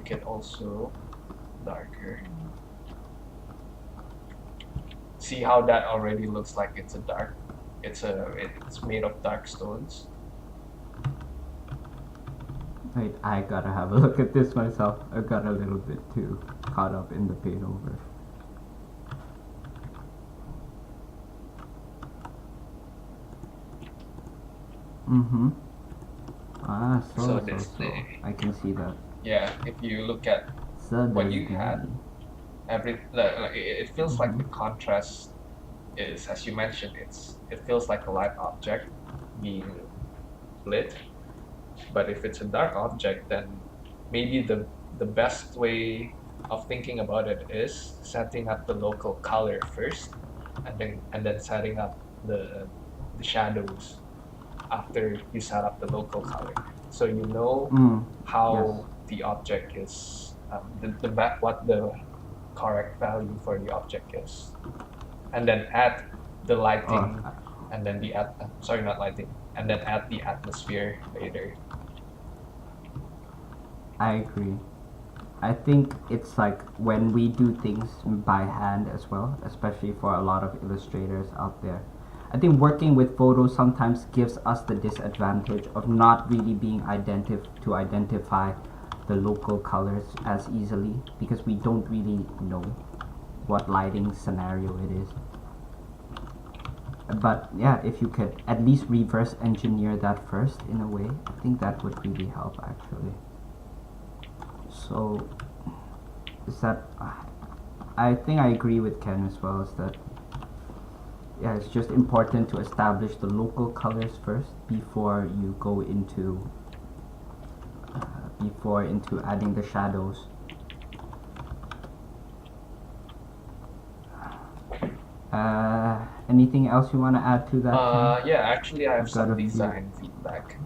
make it also darker. See how that already looks like it's a dark. It's made of dark stones. Wait, I gotta have a look at this myself. I got a little bit too caught up in the paintover. Mm-hmm. So this thing. I can see that. Yeah, if you look at what you had, it feels like the contrast is, as you mentioned, it feels like a light object being lit. But if it's a dark object, then maybe the best way of thinking about it is setting up the local color first, and then setting up the shadows after you set up the local color, so you know how the object is, what the correct value for the object is, and then add the lighting, and then not lighting, and then add the atmosphere later. I agree. I think it's like when we do things by hand as well, especially for a lot of illustrators out there. I think working with photos sometimes gives us the disadvantage of not really being to identify the local colors as easily, because we don't really know what lighting scenario it is. But yeah, if you could at least reverse engineer that first in a way, I think that would really help actually. So is that I think I agree with Ken as well, is that yeah, it's just important to establish the local colors first before you go into adding the shadows. Anything else you want to add to that? Yeah, actually I have some design feedback.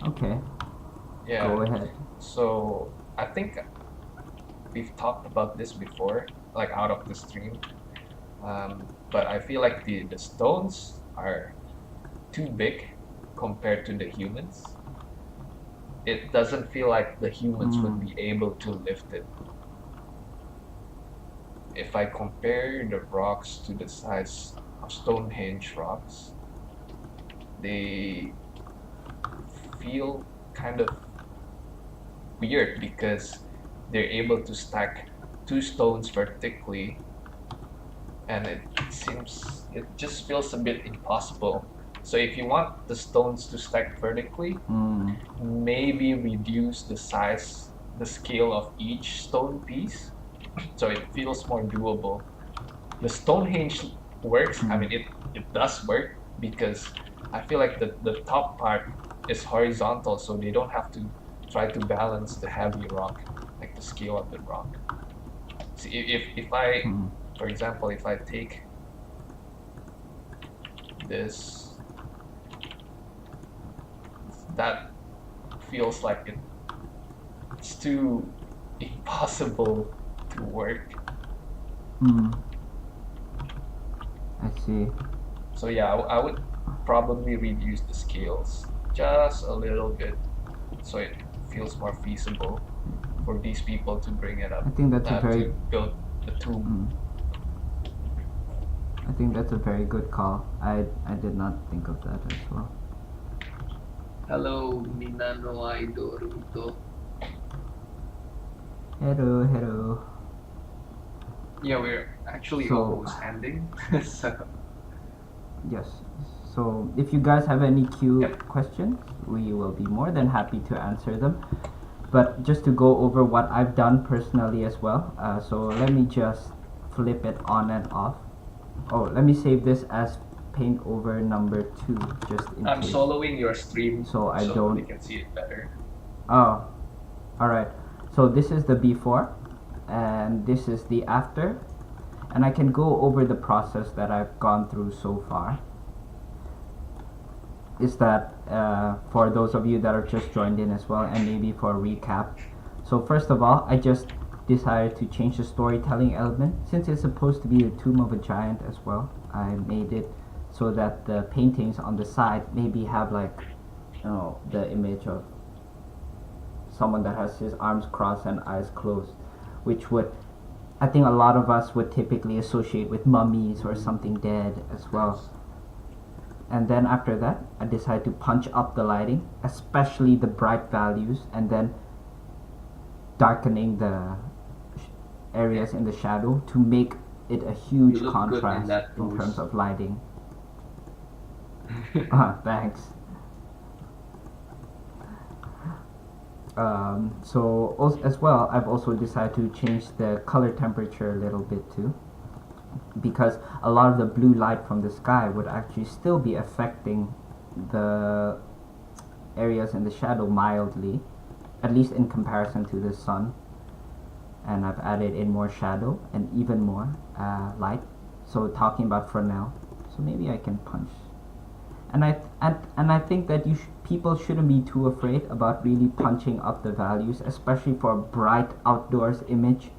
Okay. Yeah. Go ahead. So I think we've talked about this before, like out of the stream. But I feel like the stones are too big compared to the humans. It doesn't feel like the humans would be able to lift it. If I compare the rocks to the size of Stonehenge rocks, they feel kind of weird because they're able to stack two stones vertically, and it just feels a bit impossible. So if you want the stones to stack vertically, maybe reduce the size, the scale of each stone piece, so it feels more doable. The Stonehenge works. I mean, it does work because I feel like the top part is horizontal, so they don't have to try to balance the heavy rock, like the scale of the rock. See, if I, for example, if I take this, that feels like it's too impossible to work. I see. So yeah, I would probably reduce the scales just a little bit, so it feels more feasible for these people to bring it up. I think that's to build the tomb. I think that's a very good call. I did not think of that as well. Hello, Minano Aidorito. Hello. Yeah, we're actually almost ending. So yes. So if you guys have any questions, we will be more than happy to answer them. But just to go over what I've done personally as well. So let me just flip it on and off. Oh, let me save this as paintover number 2, just in case. I'm soloing your stream, so you can see it better. Oh, alright. So this is the before, and this is the after. And I can go over the process that I've gone through so far. Is that for those of you that are just joined in as well, and maybe for a recap. So first of all, I just decided to change the storytelling element. Since it's supposed to be the tomb of a giant as well, I made it so that the paintings on the side maybe have, like, you know, the image of someone that has his arms crossed and eyes closed, which would, I think a lot of us would typically associate with mummies or something dead as well. And then after that, I decided to punch up the lighting, especially the bright values, and then darkening the areas in the shadow to make it a huge You look good in contrast that in pose. terms of lighting. Thanks. So also, as well, I've also decided to change the color temperature a little bit too, because a lot of the blue light from the sky would actually still be affecting the areas in the shadow mildly, at least in comparison to the sun. And I've added in more shadow and even more light. So talking about Fresnel, so maybe I can punch. And I think that people shouldn't be too afraid about really punching up the values, especially for a bright outdoors image.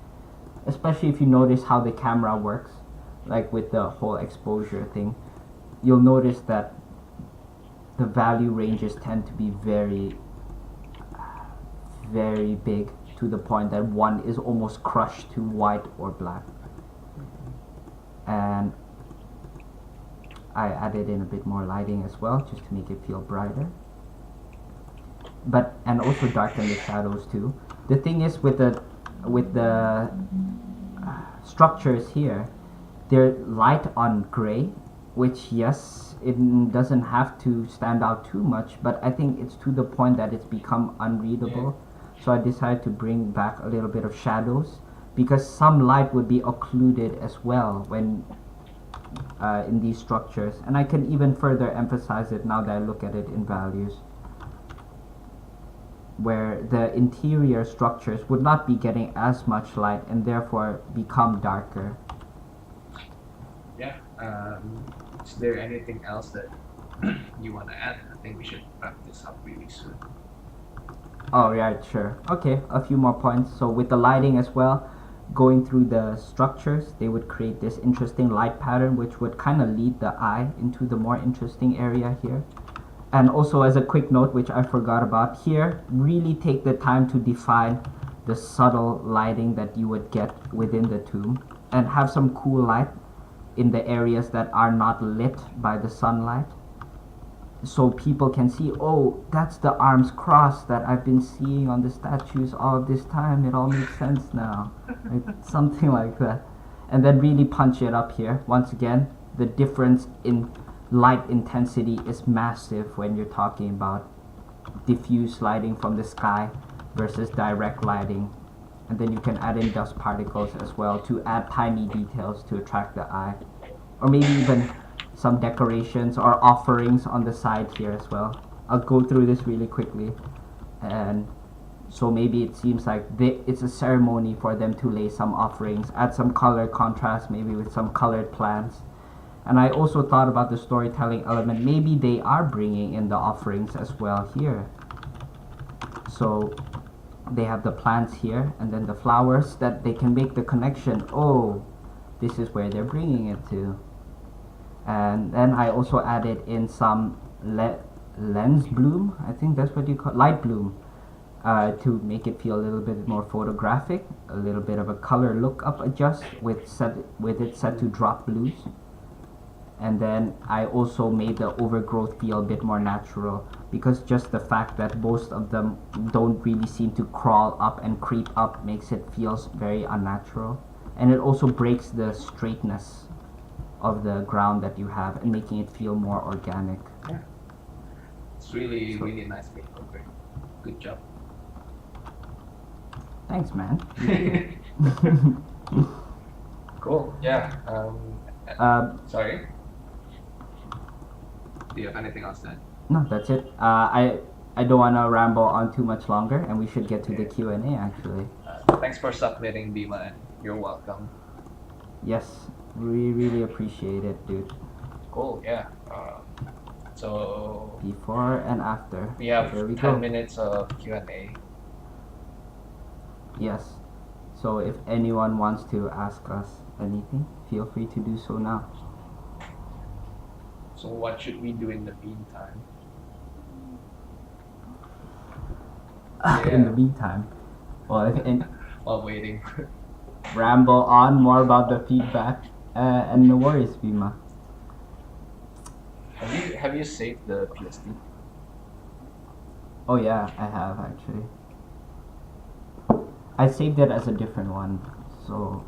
Especially if you notice how the camera works, like with the whole exposure thing, you'll notice that the value ranges tend to be very, very big, to the point that one is almost crushed to white or black. And I added in a bit more lighting as well, just to make it feel brighter. And also darken the shadows too. The thing is with the structures here, they're light on gray, which yes, it doesn't have to stand out too much, but I think it's to the point that it's become unreadable. So I decided to bring back a little bit of shadows, because some light would be occluded as well when in these structures, and I can even further emphasize it now that I look at it in values, where the interior structures would not be getting as much light and therefore become darker. Yeah. Is there anything else that you want to add? I think we should wrap this up really soon. Oh right, sure. Okay, a few more points. So with the lighting as well, going through the structures, they would create this interesting light pattern which would kind of lead the eye into the more interesting area here. And also, as a quick note, which I forgot about here, really take the time to define the subtle lighting that you would get within the tomb, and have some cool light in the areas that are not lit by the sunlight, so people can see, oh, that's the arms crossed that I've been seeing on the statues all this time. It all makes sense now. Something like that. And then really punch it up here. Once again, the difference in light intensity is massive when you're talking about diffuse lighting from the sky versus direct lighting. And then you can add in dust particles as well to add tiny details to attract the eye. Or maybe even some decorations or offerings on the side here as well. I'll go through this really quickly. And so maybe it seems like it's a ceremony for them to lay some offerings, add some color contrast, maybe with some colored plants. And I also thought about the storytelling element. Maybe they are bringing in the offerings as well here. So they have the plants here and then the flowers, that they can make the connection. Oh, this is where they're bringing it to. And then I also added in some lens bloom, I think that's what you call light bloom, to make it feel a little bit more photographic, a little bit of a color look up adjust with it set to drop blues. And then I also made the overgrowth feel a bit more natural, because just the fact that most of them don't really seem to crawl up and creep up makes it feels very unnatural. And it also breaks the straightness of the ground that you have and making it feel more organic. Yeah. It's really nice paintover. Good job. Thanks, man. Cool. Yeah. Sorry. Do you have anything else to add? No, that's it. I don't want to ramble on too much longer, and we should get to the Q&A actually. Thanks for submitting, Bima, and you're welcome. Yes, we really appreciate it, dude. Cool. Yeah. So Before and after. we have There we 10 go. minutes of Q&A. Yes. So if anyone wants to ask us anything, feel free to do so now. So what should we do in the meantime? in the Yeah. meantime. Well, and While waiting. ramble on more about the feedback. And no worries, Bima. Have you saved the PSD? Oh yeah, I have actually. I saved it as a different one, so.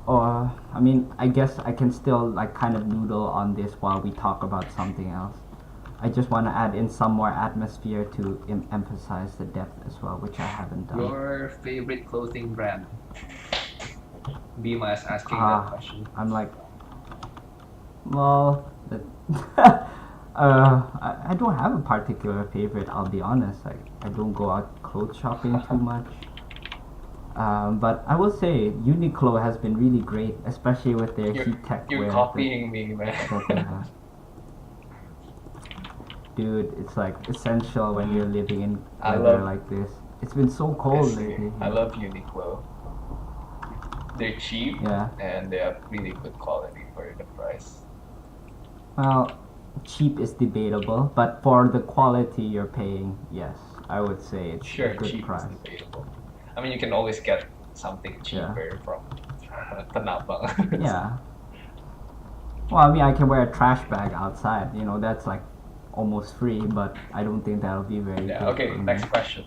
Or I mean, I guess I can still like kind of noodle on this while we talk about something else. I just want to add in some more atmosphere to emphasize the depth as well, which I haven't done. Your favorite clothing brand? Bima is asking that Ah, question. I'm like, well, I don't have a particular favorite. I'll be honest. I don't go out clothes shopping too much. But I will say Uniqlo has been really great, especially with their You're heat tech you're wear copying me, that they man. have. Dude, it's like essential when you're living in I weather love like this. It's been so I cold see. lately. I love Uniqlo. They're cheap Yeah. and they have really good quality for the price. Well, cheap is debatable, but for the quality you're paying, yes, I would say it's a Sure, good cheap is price. debatable. I mean, you can always get something Yeah. cheaper from Tanabang. Yeah. Well, I mean, I can wear a trash bag outside. That's like almost free, but I don't think that'll be very Yeah. good Okay. for me. Next question.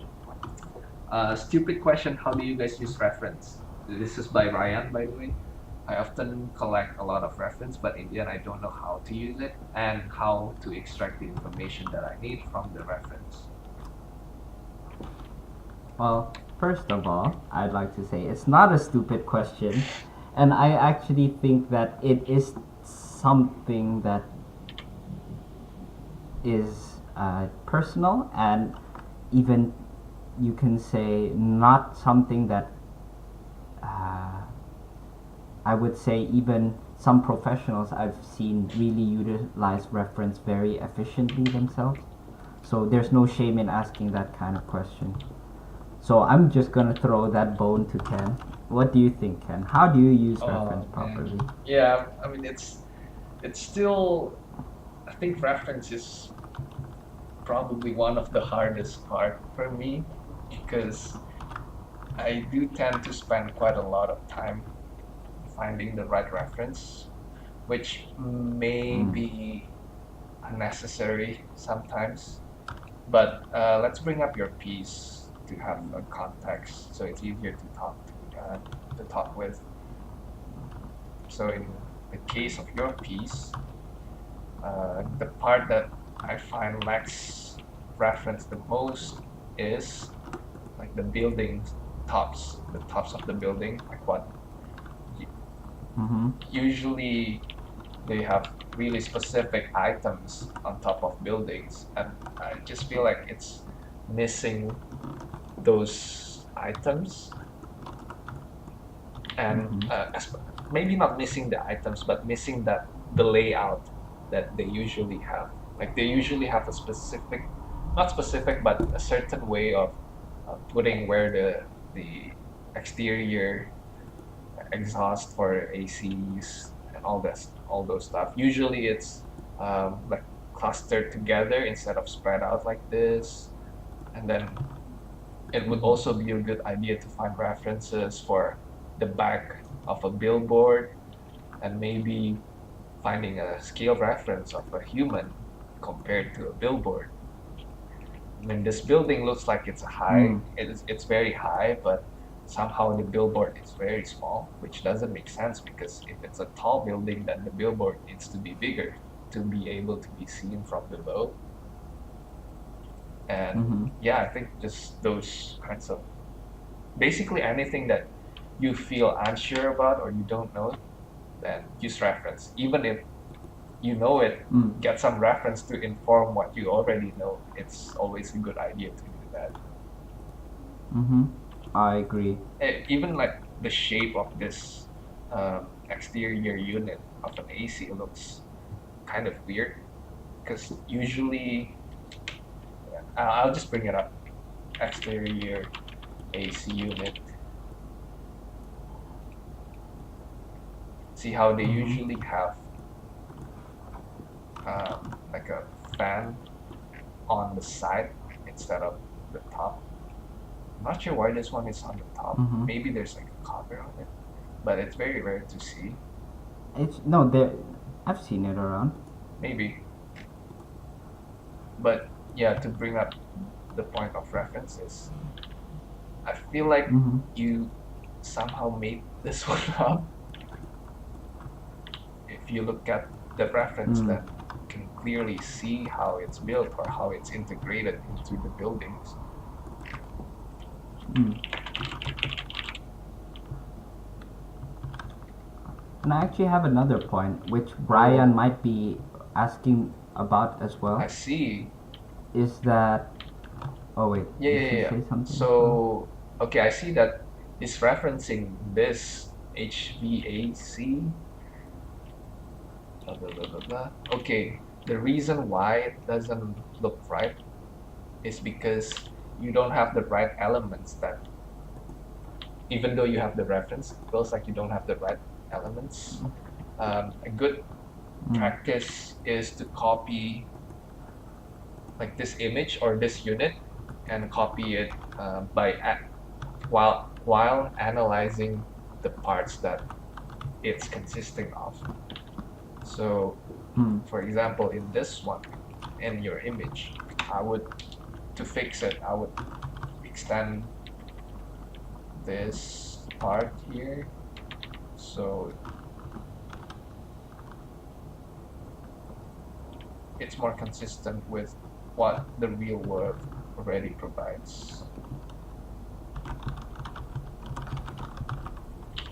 Stupid question. How do you guys use reference? This is by Ryan, by the way. I often collect a lot of reference, but in the end, I don't know how to use it and how to extract the information that I need from the reference. Well, first of all, I'd like to say it's not a stupid question, and I actually think that it is something that is personal and even you can say not something that uh, I would say even some professionals I've seen really utilize reference very efficiently themselves. So there's no shame in asking that kind of question. So I'm just gonna throw that bone to Ken. What do you think, Ken? How do you use reference Oh properly? man. Yeah. I mean, it's still. I think reference is probably one of the hardest part for me because I do tend to spend quite a lot of time finding the right reference, which may Mm. be unnecessary sometimes. But let's bring up your piece to have a context, so it's easier to talk with. So in the case of your piece, the part that I find lacks reference the most is like the building tops, the tops of the building, like what Mm-hmm. usually they have really specific items on top of buildings, and I just feel like it's missing those items, and Mm-hmm. maybe not missing the items, but missing that the layout that they usually have. Like they usually have a specific, not specific, but a certain way of putting where the exterior exhaust for ACs and all those stuff. Usually it's like clustered together instead of spread out like this. And then it would also be a good idea to find references for the back of a billboard and maybe finding a scale reference of a human compared to a billboard. I mean, this building looks like Mm. it's very high, but somehow the billboard is very small, which doesn't make sense because if it's a tall building, then the billboard needs to be bigger to be able to be seen from below. And Mm-hmm. yeah, I think just those kinds of basically anything that you feel unsure about or you don't know, then use reference. Even if you know it, Mm. get some reference to inform what you already know. It's always a good idea to do that. Mm-hmm. I agree. Even like the shape of this exterior unit of an AC looks kind of weird because usually I'll just bring it up. Exterior AC unit. See how they Mm-hmm. usually have like a fan on the side instead of the top. I'm not sure why this one is on the top. Mhm. Maybe there's like a cover on it, but it's very rare to see. It's no there. I've seen it around. Maybe, but yeah, to bring up the point of references, I feel like Mhm. you somehow made this one up. If you look at the reference, Mm. then you can clearly see how it's built or how it's integrated into the buildings. Mm. And I actually have another point, which Brian Oh. might be asking about as well. I see. Is that? Oh wait, Yeah, did yeah, she yeah. say something as well? So, okay, I see that it's referencing this HVAC. Blah, blah, blah, blah, blah. Okay, the reason why it doesn't look right is because you don't have the right elements that, even though you have the reference, it feels like you don't have the right elements. A good Mm. practice is to copy like this image or this unit and copy it while analyzing the parts that it's consisting of. So, Mm. for example, in this one, in your image, I would to fix it, I would extend this part here. So it's more consistent with what the real world already provides.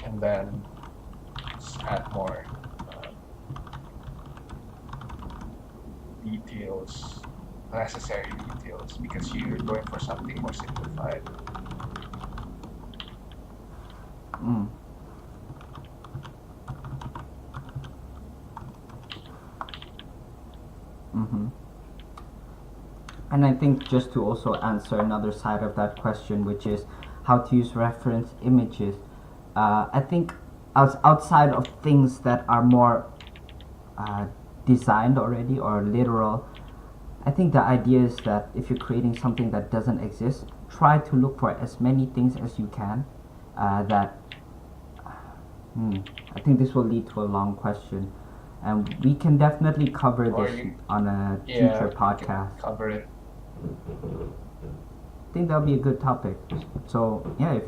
And then just add more details, necessary details, because you're going for something more simplified. Mm. Mhm. And I think just to also answer another side of that question, which is how to use reference images, I think outside of things that are more uh, designed already or literal, I think the idea is that if you're creating something that doesn't exist, try to look for as many things as you can. That I think this will lead to a long question, and we can definitely cover Or this you, on a yeah, future you can podcast. cover it. I think that'll be a good topic. So yeah,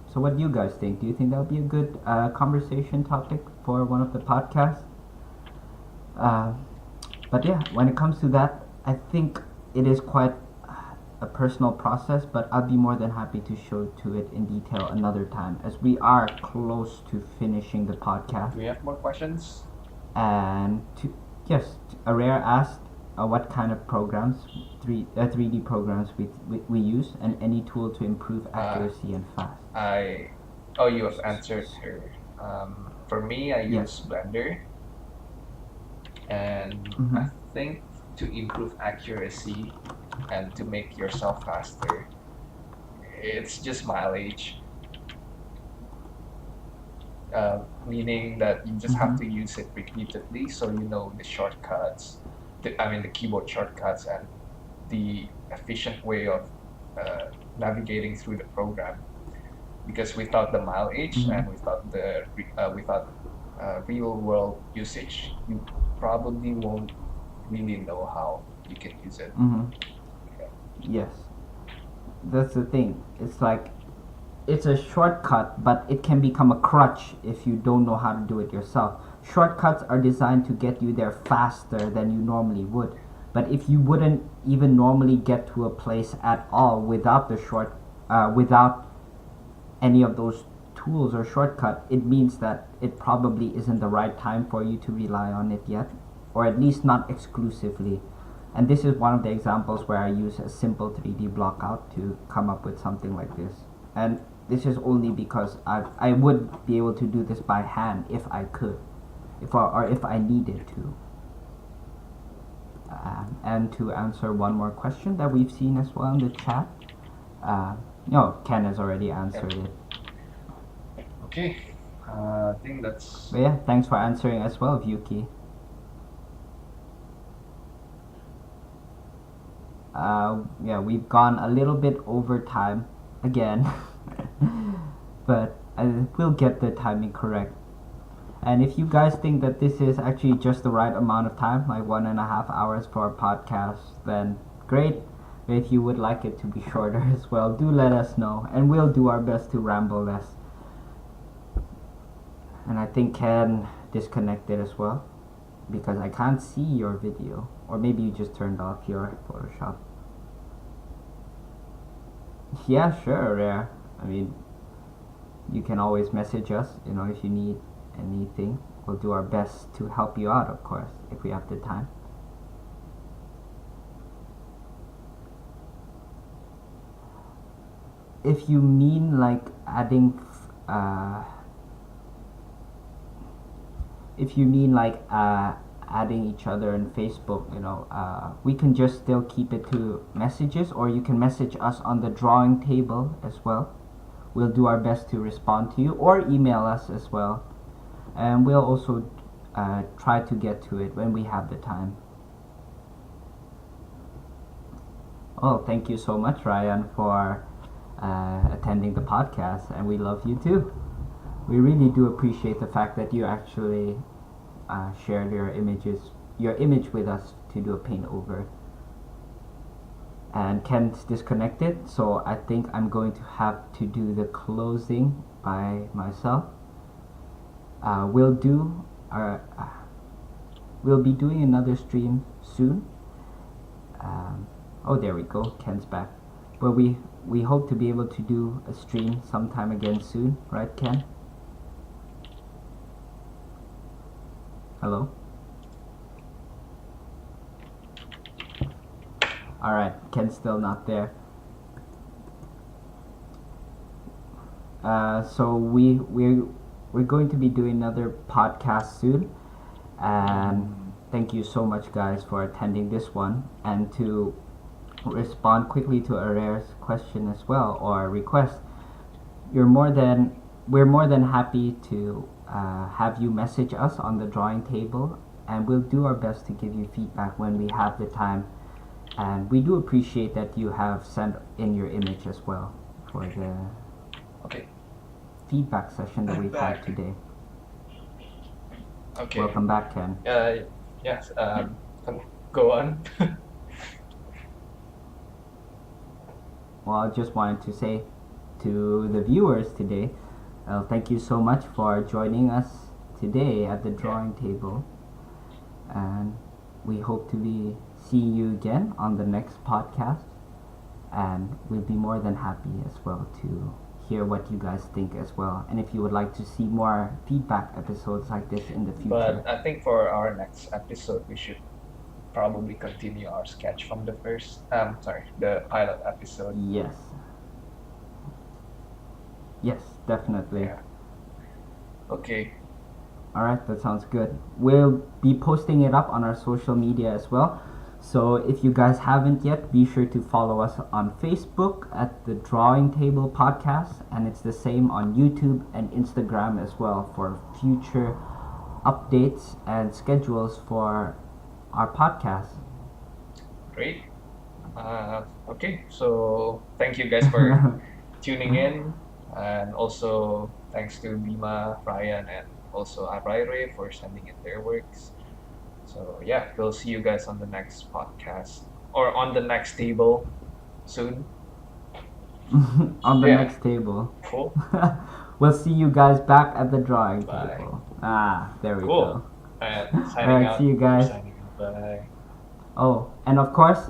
so what do you guys think? Do you think that'll be a good conversation topic for one of the podcasts? Uh, but yeah, when it comes to that, I think it is quite a personal process. But I'll be more than happy to show to it in detail another time, as we are close to finishing the podcast. Do we have more questions? And yes, a rare asked what kind of programs, 3D programs we use, and any tool to improve accuracy and fast. You have answered her. For me, I Yes. use Blender, and I Mhm. think to improve accuracy and to make yourself faster, it's just mileage. Meaning that you just have Mhm. to use it repeatedly, so you know the shortcuts, the keyboard shortcuts, and the efficient way of navigating through the program. Because without the mileage Mhm. and without real world usage, you probably won't really know how you can use it. Mhm. Yeah. Yes, that's the thing. It's like it's a shortcut, but it can become a crutch if you don't know how to do it yourself. Shortcuts are designed to get you there faster than you normally would. But if you wouldn't even normally get to a place at all without without any of those tools or shortcut, it means that it probably isn't the right time for you to rely on it yet, or at least not exclusively. And this is one of the examples where I use a simple 3D block out to come up with something like this. And this is only because I would be able to do this by hand if I could, or if I needed to. And to answer one more question that we've seen as well in the chat, no, Ken has already answered it. Okay. I think that's. But yeah, thanks for answering as well, Vyuki. Yeah, we've gone a little bit over time again, but we'll get the timing correct. And if you guys think that this is actually just the right amount of time, like 1.5 hours for a podcast, then great. If you would like it to be shorter as well, do let us know, and we'll do our best to ramble less. And I think Ken disconnected as well, because I can't see your video. Or maybe you just turned off your Photoshop. Yeah, sure, Rare. I mean, you can always message us, if you need anything. We'll do our best to help you out, of course, if we have the time. If you mean like adding adding each other in Facebook, we can just still keep it to messages, or you can message us on the drawing table as well. We'll do our best to respond to you, or email us as well, and we'll also try to get to it when we have the time. Oh, thank you so much, Ryan, for attending the podcast, and we love you too. We really do appreciate the fact that you actually shared your image with us to do a paint over. And Ken's disconnected, so I think I'm going to have to do the closing by myself. We'll be doing another stream soon. Oh, there we go, Ken's back. But we hope to be able to do a stream sometime again soon, right, Ken? Hello? Alright, Ken's still not there. So we're going to be doing another podcast soon, and thank you so much, guys, for attending this one. And to respond quickly to Arare's question as well, or request, we're more than happy to have you message us on the drawing table, and we'll do our best to give you feedback when we have the time. And we do appreciate that you have sent in your image as well for the feedback session that we've had today. Okay. Welcome back, Ken. Yes. Go on. Well, I just wanted to say to the viewers today, thank you so much for joining us today at the drawing table, and we hope to be seeing you again on the next podcast, and we'll be more than happy as well to hear what you guys think as well, and if you would like to see more feedback episodes like this in the future. But I think for our next episode, we should probably continue our sketch from the the pilot episode. Yes, definitely. Yeah. Okay. Alright, that sounds good. We'll be posting it up on our social media as well. So if you guys haven't yet, be sure to follow us on Facebook at the Drawing Table Podcast, and it's the same on YouTube and Instagram as well for future updates and schedules for our podcast. Great. Okay, so thank you guys for tuning in, and also thanks to Bima, Ryan, and also Abraire for sending in their works. So yeah, we'll see you guys on the next podcast, or on the next table soon. On the next table. Cool. We'll see you guys back at the drawing Bye. table. There we Cool. go. And signing Alright, out. see you guys. Signing out. Bye. Oh, and of course,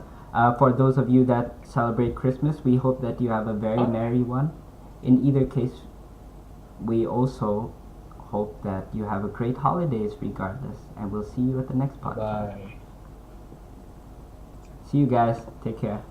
for those of you that celebrate Christmas, we hope that you have a very merry one. In either case, we also hope that you have a great holidays regardless, and we'll see you at the next podcast. Bye. See you guys. Take care.